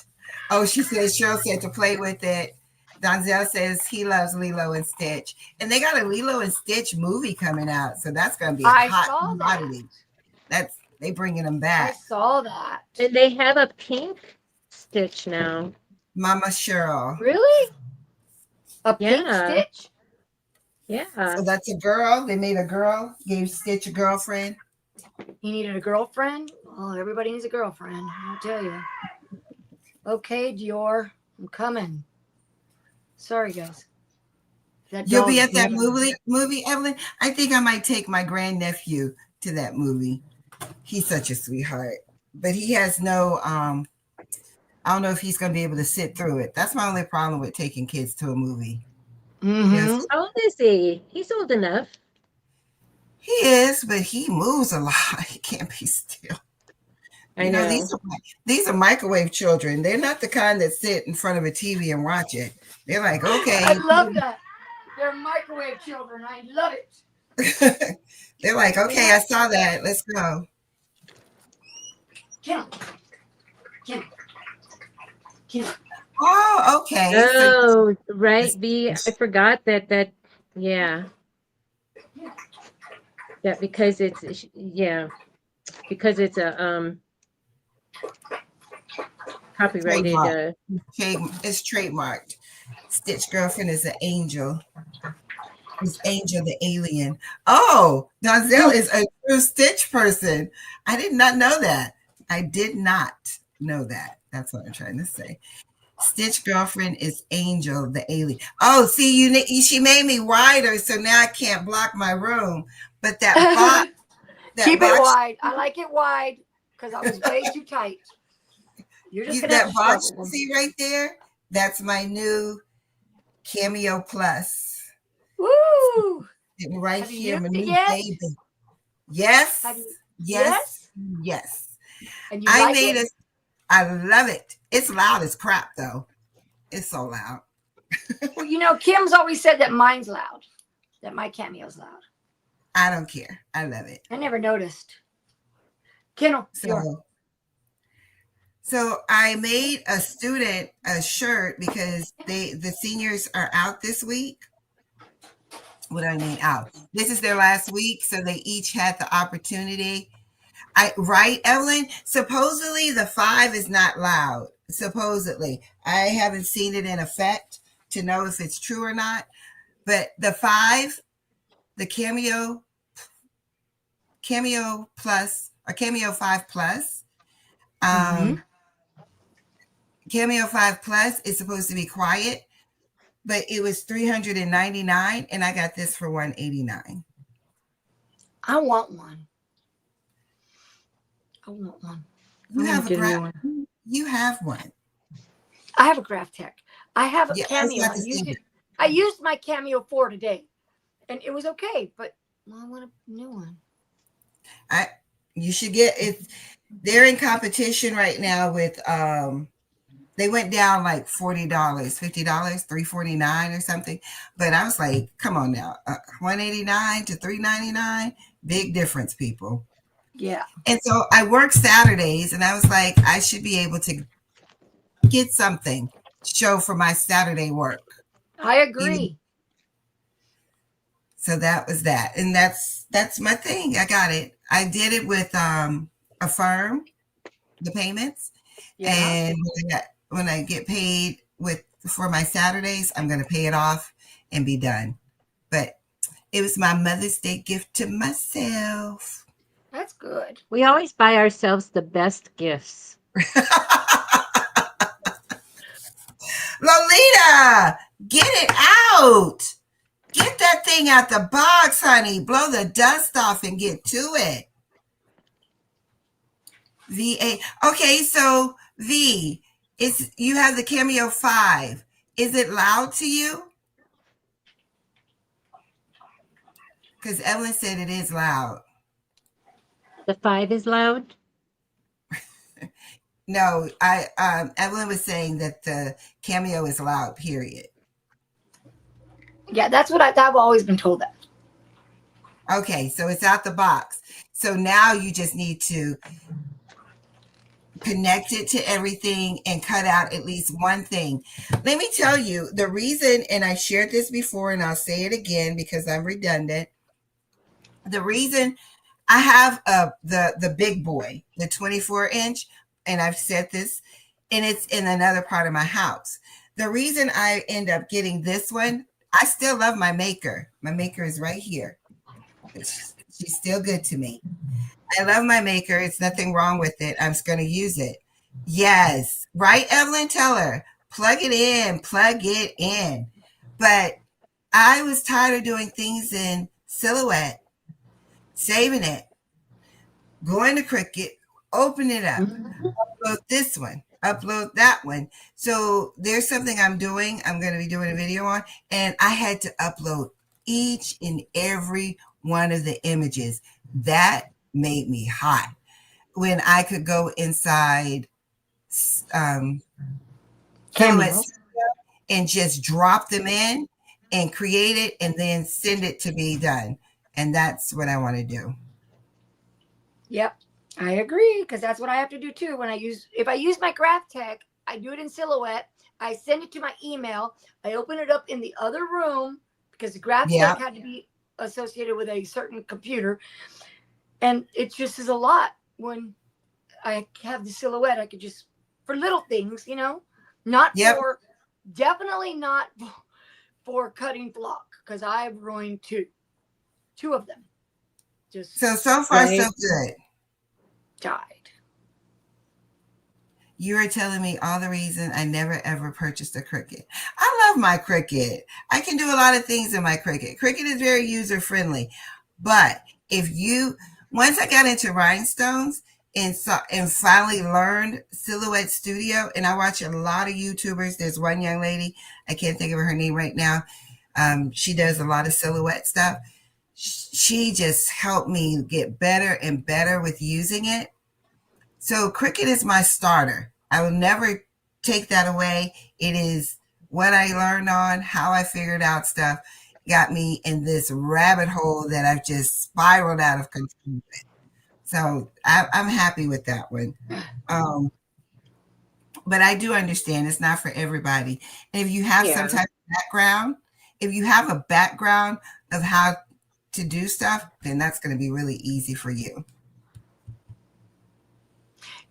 Oh, she says Cheryl said to play with it. Donzel says he loves Lilo and Stitch. And they got a Lilo and Stitch movie coming out. So that's going to be a I hot saw that. commodity. That's they bringing them I back. saw that. And they have a pink Stitch now. Mama Cheryl. Really? A pink Yeah, Stitch? yeah. So that's a girl. They made a girl, gave Stitch a girlfriend. He needed a girlfriend? Oh, everybody needs a girlfriend, I'll tell you. Okay, Dior, I'm coming. Sorry, guys. That You'll dog be is at that moving. movie, Evelyn? I think I might take my grandnephew to that movie. He's such a sweetheart. But he has no I don't know if he's going to be able to sit through it. That's my only problem with taking kids to a movie. Mm-hmm. How old is he? He's old enough. He is, but he moves a lot. He can't be still. I know. These are microwave children. They're not the kind that sit in front of a TV and watch it. They're like, I okay. love that. They're microwave children. I love it. They're like, okay, I saw that. Let's go. Kim. Oh, okay. So Oh, right. V. I forgot that. Yeah, that because yeah, because it's a copyrighted. It's trademarked. Stitch girlfriend is an angel. Is Angel the alien? Oh, Donzel is a true Stitch person. I did not know that. I did not know that. That's what I'm trying to say. Stitch girlfriend is Angel the alien. Oh, see, she made me wider, so now I can't block my room. But that box, Keep it wide. I like it wide because I was way too tight. You're just gonna have to box struggle. you see right there. That's my new Cameo Plus. Woo! Right Have you here, my used it new yet? baby. Yes, Yes? yes. And you I like made it? I love it. It's loud as crap, though. It's so loud. Well, you know, Kim's always said that mine's loud, that my cameo's loud. I don't care. I love it. I never noticed. Kendall, So I made a student a shirt because the seniors are out this week. What do I mean out? This is their last week, so they each had the opportunity. Right, Evelyn? Supposedly the 5 is not loud. Supposedly. I haven't seen it in effect to know if it's true or not. But the 5, the Cameo Plus or Cameo 5 Plus, Cameo 5 Plus is supposed to be quiet, but it was $399 and I got this for $189. I want one. I want one. You have one. I have a Graph Tech. I have a Yeah, Cameo. I used my Cameo 4 today, and it was okay. But I want a new one. You should get it. They're in competition right now with. They went down like $40, $50, $349 or something. But I was like, come on now, $189 to $399, big difference, people. Yeah. And so I work Saturdays, and I was like, I should be able to get something show for my Saturday work. I agree. So that was that, and that's my thing. I got it. I did it with Affirm, the payments, and when I get paid for my Saturdays, I'm going to pay it off and be done. But it was my Mother's Day gift to myself. That's good. We always buy ourselves the best gifts. Lolita, get it out. Get that thing out the box, honey. Blow the dust off and get to it. VA. Okay, so V, you have the Cameo 5. Is it loud to you? Because Evelyn said it is loud. The 5 is loud? No, Evelyn was saying that the Cameo is loud, period. Yeah, that's what I've always been told that. Okay, so it's out the box. So now you just need to connect it to everything and cut out at least one thing. Let me tell you the reason, and I shared this before and I'll say it again because I'm redundant. The reason I have the big boy, the 24-inch, and I've said this, and it's in another part of my house. The reason I end up getting this one, I still love my maker. My maker is right here. She's still good to me. I love my maker. It's nothing wrong with it. I'm just going to use it. Yes. Right, Evelyn? Tell her. Plug it in. Plug it in. But I was tired of doing things in Silhouette, saving it, going to Cricut, open it up, upload this one, upload that one. So there's something I'm doing. I'm going to be doing a video on, and I had to upload each and every one of the images. That made me hot when I could go inside Silhouette and just drop them in and create it and then send it to be done. And that's what I want to do. Yep, I agree, because that's what I have to do too. If I use my Graph Tech, I do it in Silhouette. I send it to my email. I open it up in the other room because the Graph Tech had to be associated with a certain computer. And it just is a lot when I have the Silhouette. I could just, for little things, definitely not for cutting block, because I've ruined two of them. So far, so good. Died. You are telling me all the reason I never ever purchased a Cricut. I love my Cricut. I can do a lot of things in my Cricut. Cricut is very user friendly, but once I got into rhinestones and finally learned Silhouette Studio, and I watch a lot of YouTubers. There's one young lady, I can't think of her name right now. She does a lot of Silhouette stuff. She just helped me get better and better with using it. So Cricut is my starter. I will never take that away. It is what I learned on, how I figured out stuff, got me in this rabbit hole that I've just spiraled out of control with. So I'm happy with that one. But I do understand it's not for everybody. And if you have some type of background, if you have a background of how to do stuff, then that's going to be really easy for you.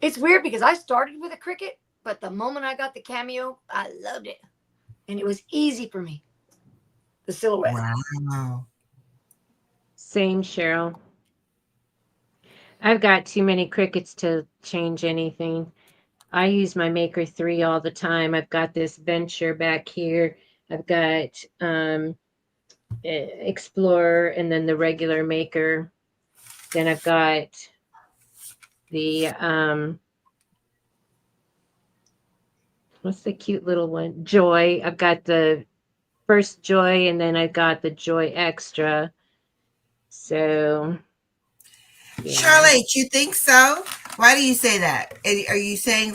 It's weird because I started with a Cricut, but the moment I got the Cameo, I loved it. And it was easy for me. The Silhouette. Wow. Same, Cheryl. I've got too many Cricuts to change anything. I use my Maker 3 all the time. I've got this Venture back here. I've got Explorer and then the regular Maker. Then I've got the what's the cute little one? Joy. I've got the first Joy and then I've got the Joy Extra. So Charlotte, you think so? Why do you say that? Are you saying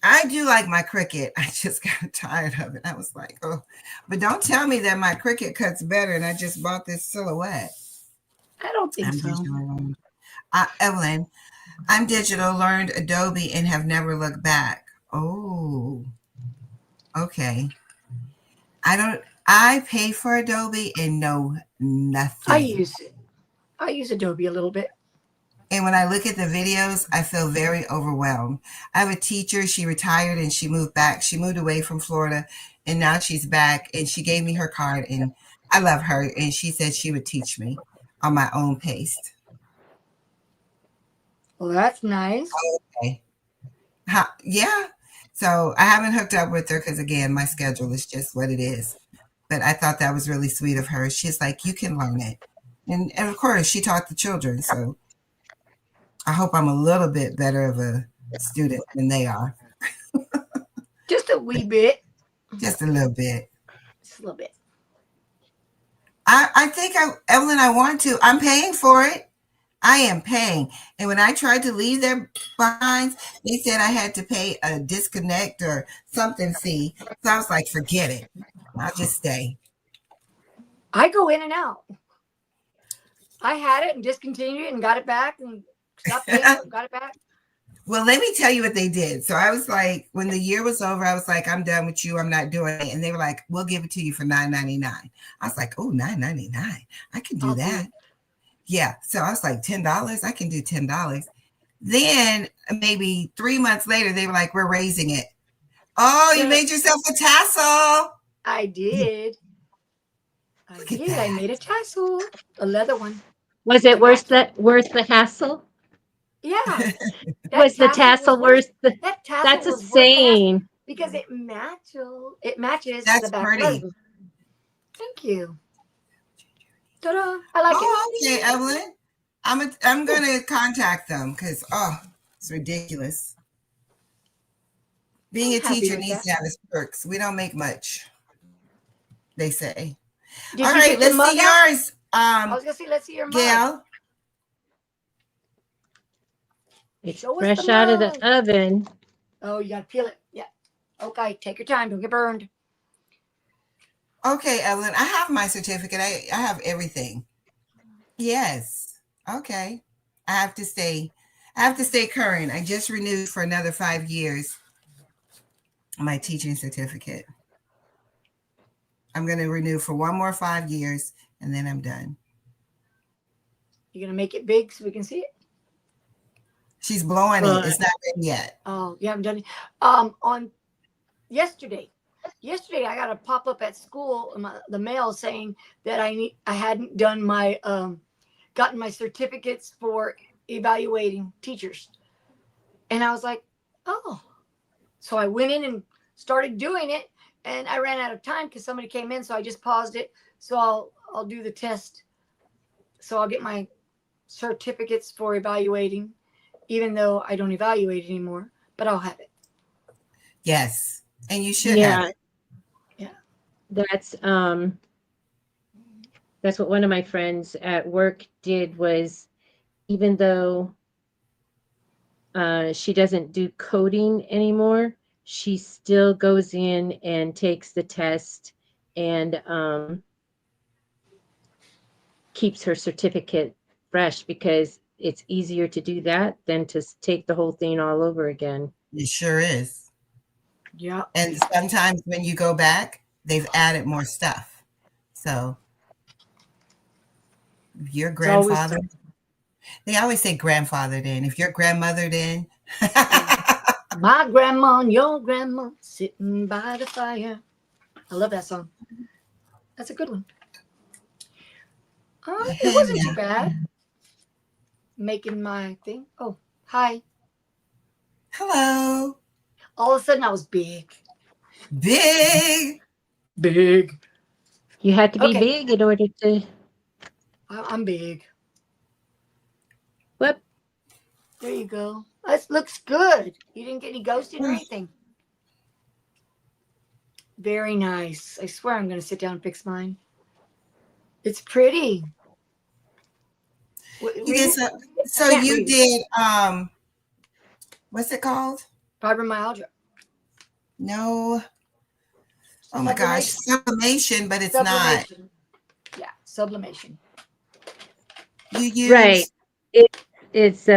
I do like my Cricut. I just got tired of it. I was like, oh, but don't tell me that my Cricut cuts better and I just bought this Silhouette. I don't think so. Evelyn, I'm digital, learned Adobe and have never looked back. Oh, okay. I pay for Adobe and know nothing. I use Adobe a little bit. And when I look at the videos, I feel very overwhelmed. I have a teacher. She retired and she moved back. She moved away from Florida and now she's back and she gave me her card and I love her. And she said she would teach me on my own pace. Well, that's nice. Okay. Yeah. So I haven't hooked up with her because, again, my schedule is just what it is. But I thought that was really sweet of her. She's like, you can learn it. And of course, she taught the children. So I hope I'm a little bit better of a student than they are. Just a wee bit. Just a little bit. Just a little bit. I think Evelyn, I want to. I'm paying for it. I am paying. And when I tried to leave their behinds, they said I had to pay a disconnect or something fee. So I was like, forget it. I'll just stay. I go in and out. I had it and discontinued it and got it back and stopped paying for it, got it back. Well, let me tell you what they did. So I was like, when the year was over, I was like, I'm done with you. I'm not doing it. And they were like, we'll give it to you for $9.99. I was like, oh, $9.99. I can do that. Yeah. So I was like, $10. I can do $10. Then maybe 3 months later, they were like, we're raising it. Oh, you made yourself a tassel. I did. I made a tassel, a leather one. Was it worth the hassle? Yeah. Was the tassel worth the? That tassel That's was insane. because it matches That's the back pretty. leather. Thank you. Ta-da! I like it. Okay, Evelyn. I'm gonna contact them because it's ridiculous. Being a teacher needs to have its perks. We don't make much, they say. All right, let's see yours. I was gonna say, let's see your mug. Gail. It's fresh out of the oven. Oh, you gotta peel it. Yeah. Okay, take your time. Don't get burned. Okay, Evelyn, I have my certificate. I have everything. Yes. Okay. I have to stay current. I just renewed for another 5 years my teaching certificate. I'm going to renew for one more 5 years and then I'm done. You're going to make it big so we can see it? She's blowing it. It's not ready yet. Oh, you haven't done it. On yesterday I got a pop-up at school in the mail saying that I hadn't done my gotten my certificates for evaluating teachers. And I was like, oh. So I went in and started doing it, and I ran out of time because somebody came in, so I just paused it. So I'll do the test. So I'll get my certificates for evaluating, even though I don't evaluate anymore, but I'll have it. Yes. And you should have it. Yeah. That's what one of my friends at work did, was even though she doesn't do coding anymore, she still goes in and takes the test and keeps her certificate fresh, because it's easier to do that than to take the whole thing all over again. It sure is. Yeah. And sometimes when you go back, they've added more stuff. So your grandfather, they always say grandfathered in. If you're grandmothered in. My grandma and your grandma sitting by the fire. I love that song. That's a good one. It wasn't too bad. Making my thing. Oh, hi. Hello. All of a sudden I was big. Big. You had to be big in order to. I'm big. Whoop. There you go. This looks good. You didn't get any ghosting or anything. Very nice. I swear I'm going to sit down and fix mine. It's pretty. You did so you did what's it called? Fibromyalgia. No. Oh my gosh, sublimation, but it's not. Yeah, sublimation. You use right. It's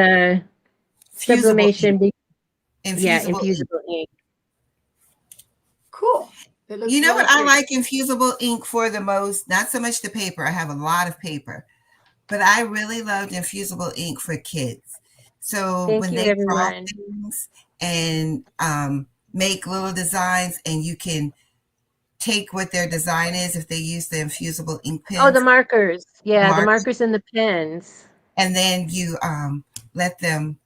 sublimation. Infusible ink. Cool. You know what I like infusible ink for the most? Not so much the paper. I have a lot of paper, but I really loved infusible ink for kids. So when they draw things and make little designs, and you can take what their design is if they use the infusible ink pens. Oh, the markers. Yeah, the markers and the pens. And then you let them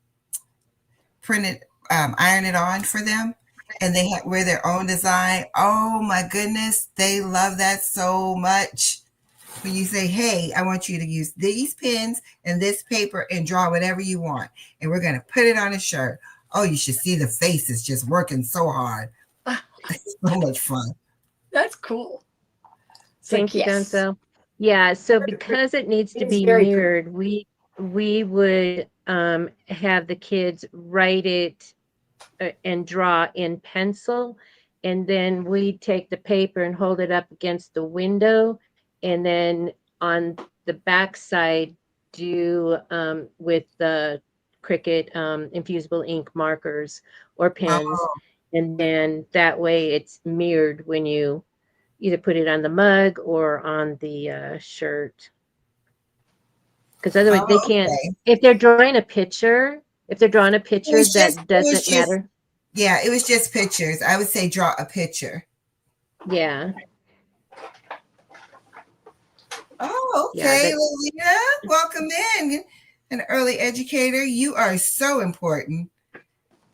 print it, iron it on for them. And they wear their own design. Oh my goodness, they love that so much. When you say, hey, I want you to use these pens and this paper and draw whatever you want. And we're going to put it on a shirt. Oh, you should see the faces just working so hard. So much fun. That's cool. It's Thank like, you, yes. Gonzo. Yeah, so because it needs It to is be very pretty. mirrored, we would have the kids write it and draw in pencil, and then we take the paper and hold it up against the window, and then on the back side do with the Cricut infusible ink markers or pens, Oh, and then that way it's mirrored when you either put it on the mug or on the shirt. Because otherwise they can't. okay. If they're drawing a picture, if they're drawing a picture, that It was doesn't just, matter. yeah, it was just pictures. I would say draw a picture. Yeah, Oh, yeah. okay, That Lolita, welcome in. An early educator, you are so important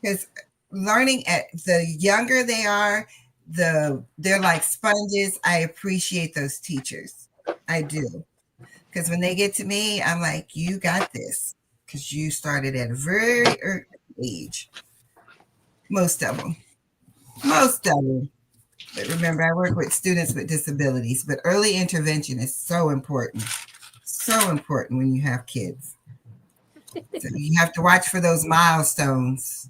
because learning at the younger they are, they're like sponges. I appreciate those teachers. I do. Because when they get to me, I'm like, you got this. Because you started at a very early age. Most of them. Most of them. But remember, I work with students with disabilities, but early intervention is so important. So important when you have kids. So you have to watch for those milestones.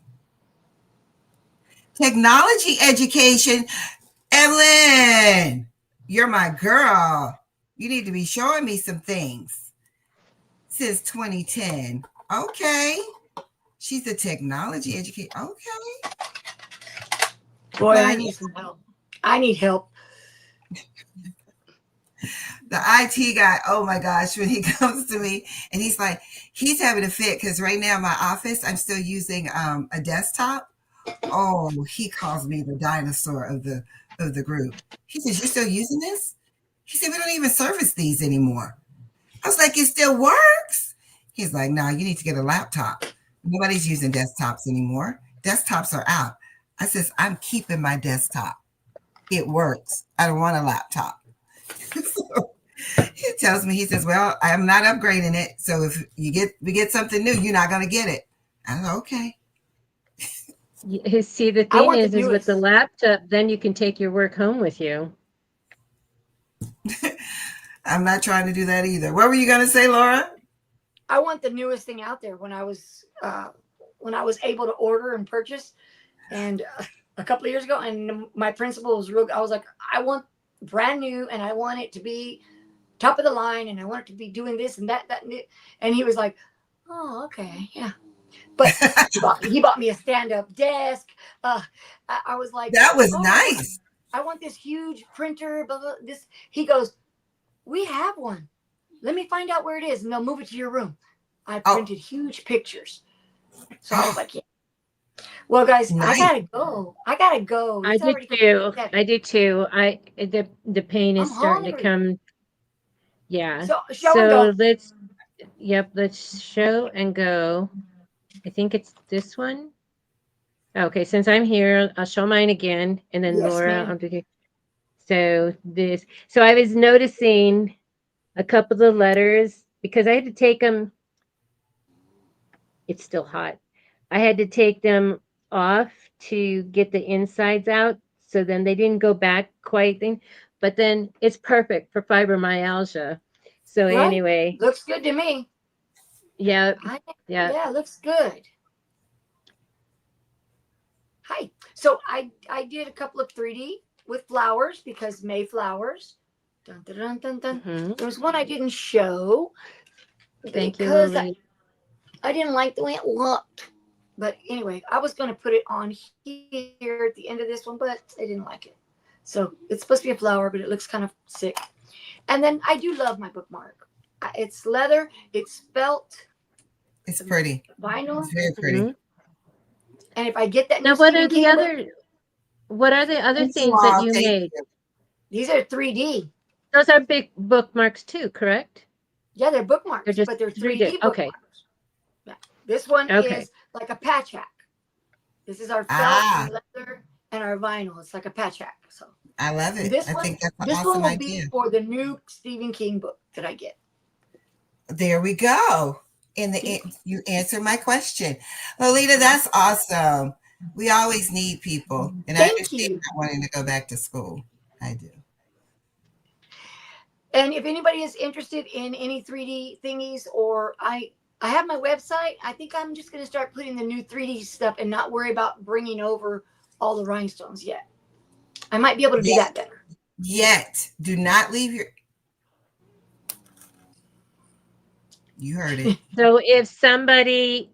Technology education. Evelyn, you're my girl. You need to be showing me some things since 2010. Okay. She's a technology educator. Okay. Boy, I But need some help. I need help. the IT guy, oh my gosh, when he comes to me and he's like, he's having a fit because right now in my office, I'm still using a desktop. Oh, he calls me the dinosaur of the group. He says, "You're still using this?" He said, "We don't even service these anymore." I was like, "It still works?" He's like, "No, you need to get a laptop. Nobody's using desktops anymore. Desktops are out." I says, "I'm keeping my desktop. It works. I don't want a laptop." So he tells me, he says, "Well, I'm not upgrading it. So if we get something new, you're not gonna get it." I said, "Okay." see the I thing want the is with the newest. laptop, then you can take your work home with you. I'm not trying to do that either. What were you gonna say, Laura? I want the newest thing out there. When I was able to order and purchase, and a couple of years ago, and my principal was real. I was like, I want brand new, and I want it to be top of the line, and I want it to be doing this and that, and he was like, oh, okay, yeah. But he bought me a stand up desk. I was like, That was oh, nice. I want this huge printer. Blah, blah, this. He goes, we have one. Let me find out where it is, and they'll move it to your room. I Oh, printed huge pictures. So I was like, yeah. Well, guys, I nice. gotta go. I gotta go. I It's do already too. 7. I do too. The pain is I'm starting to hungry. come. Yeah. So show and So go. let's show and go. I think it's this one. Okay, since I'm here, I'll show mine again, and then Yes, Laura, ma'am. So I was noticing a couple of the letters because I had to take them. It's still hot. I had to take them off to get the insides out, so then they didn't go back quite. But then it's perfect for fibromyalgia. So Right? anyway, Looks good to me. yeah, I, yeah. yeah, looks good. Hi. So I did a couple of 3D with flowers because Mayflowers. Dun, dun, dun, dun, dun. Hmm. There was one I didn't show Thank you, because Lily. I didn't like the way it looked. But anyway, I was going to put it on here at the end of this one, but I didn't like it. So it's supposed to be a flower, but it looks kind of sick. And then I do love my bookmark. It's leather. It's felt. It's It's pretty. vinyl. It's very Hmm. pretty. And if I get that Now, new Stephen King book, what are the other Thank you things that all. you Thank made? you. these are 3D. Those are big bookmarks too, correct? Yeah, they're They're bookmarks, just but they're 3D. 3D Okay. bookmarks. Yeah. This one Okay. is like a patch hack. This is our felt Ah, and leather and our vinyl. It's like a patch hack. So I love and it. I think that's an this one awesome will be idea. for the new Stephen King book that I get. There we go. You answer my question. Lolita, Yeah. that's awesome. We always need people, and I Thank understand you. not wanting to go back to school. I do. And if anybody is interested in any 3D thingies, or I have my website. I think I'm just going to start putting the new 3D stuff and not worry about bringing over all the rhinestones yet. I might be able to do that better. Yet, do not leave your. You heard it. So if somebody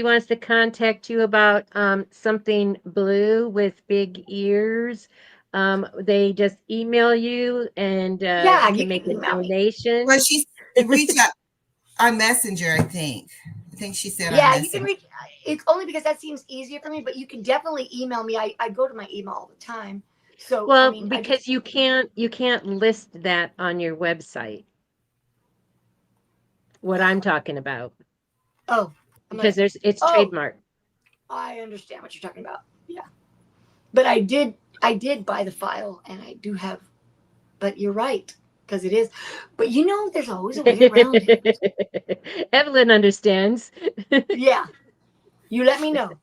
wants to contact you about something blue with big ears, they just email you and Yeah, you you can can make a email me. Well, donation. she reach out on Messenger. I think. I think she said on Yeah, you can Messenger. reach. It's only because that seems easier for me, but you can definitely email me. I go to my email all the time. So I Well, mean, I just because you can't list that on your website. What I'm talking about, oh I'm because gonna it's oh trademark. I understand what you're talking about. Yeah, but I did buy the file, and I do have. But you're right, because it is. But there's always a way around it. Evelyn understands. Yeah, you let me know.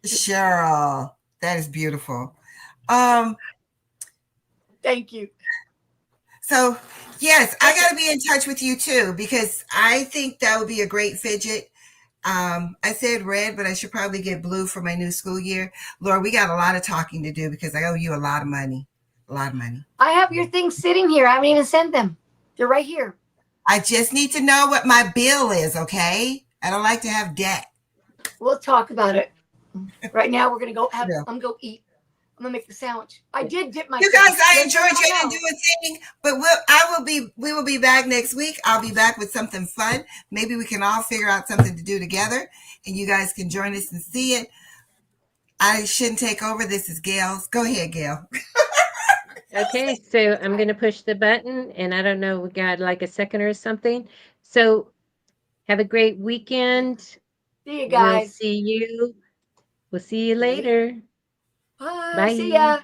Cheryl, that is beautiful. Um, Thank you. so yes, I Okay. got to be in touch with you too because I think that would be a great fidget. I said red, but I should probably get blue for my new school year. Laura, we got a lot of talking to do because I owe you a lot of money. A lot of money. I have your things sitting here. I haven't even sent them. They're right here. I just need to know what my bill is, okay? I don't like to have debt. We'll talk about it. Right now, we're gonna go have. Yeah. I'm gonna go eat. I'm gonna make the sandwich. I did dip my You guys, cookies, I just so enjoyed you. y'all I didn't know. do a thing, but we will be back next week. I'll be back with something fun. Maybe we can all figure out something to do together, and you guys can join us and see it. I shouldn't take over. This is Gail's. Go ahead, Gail. Okay, so I'm going to push the button, and I don't know, we got like a second or something. So have a great weekend. See you We'll guys. see you. We'll see you Later. later. Bye. See Bye. ya.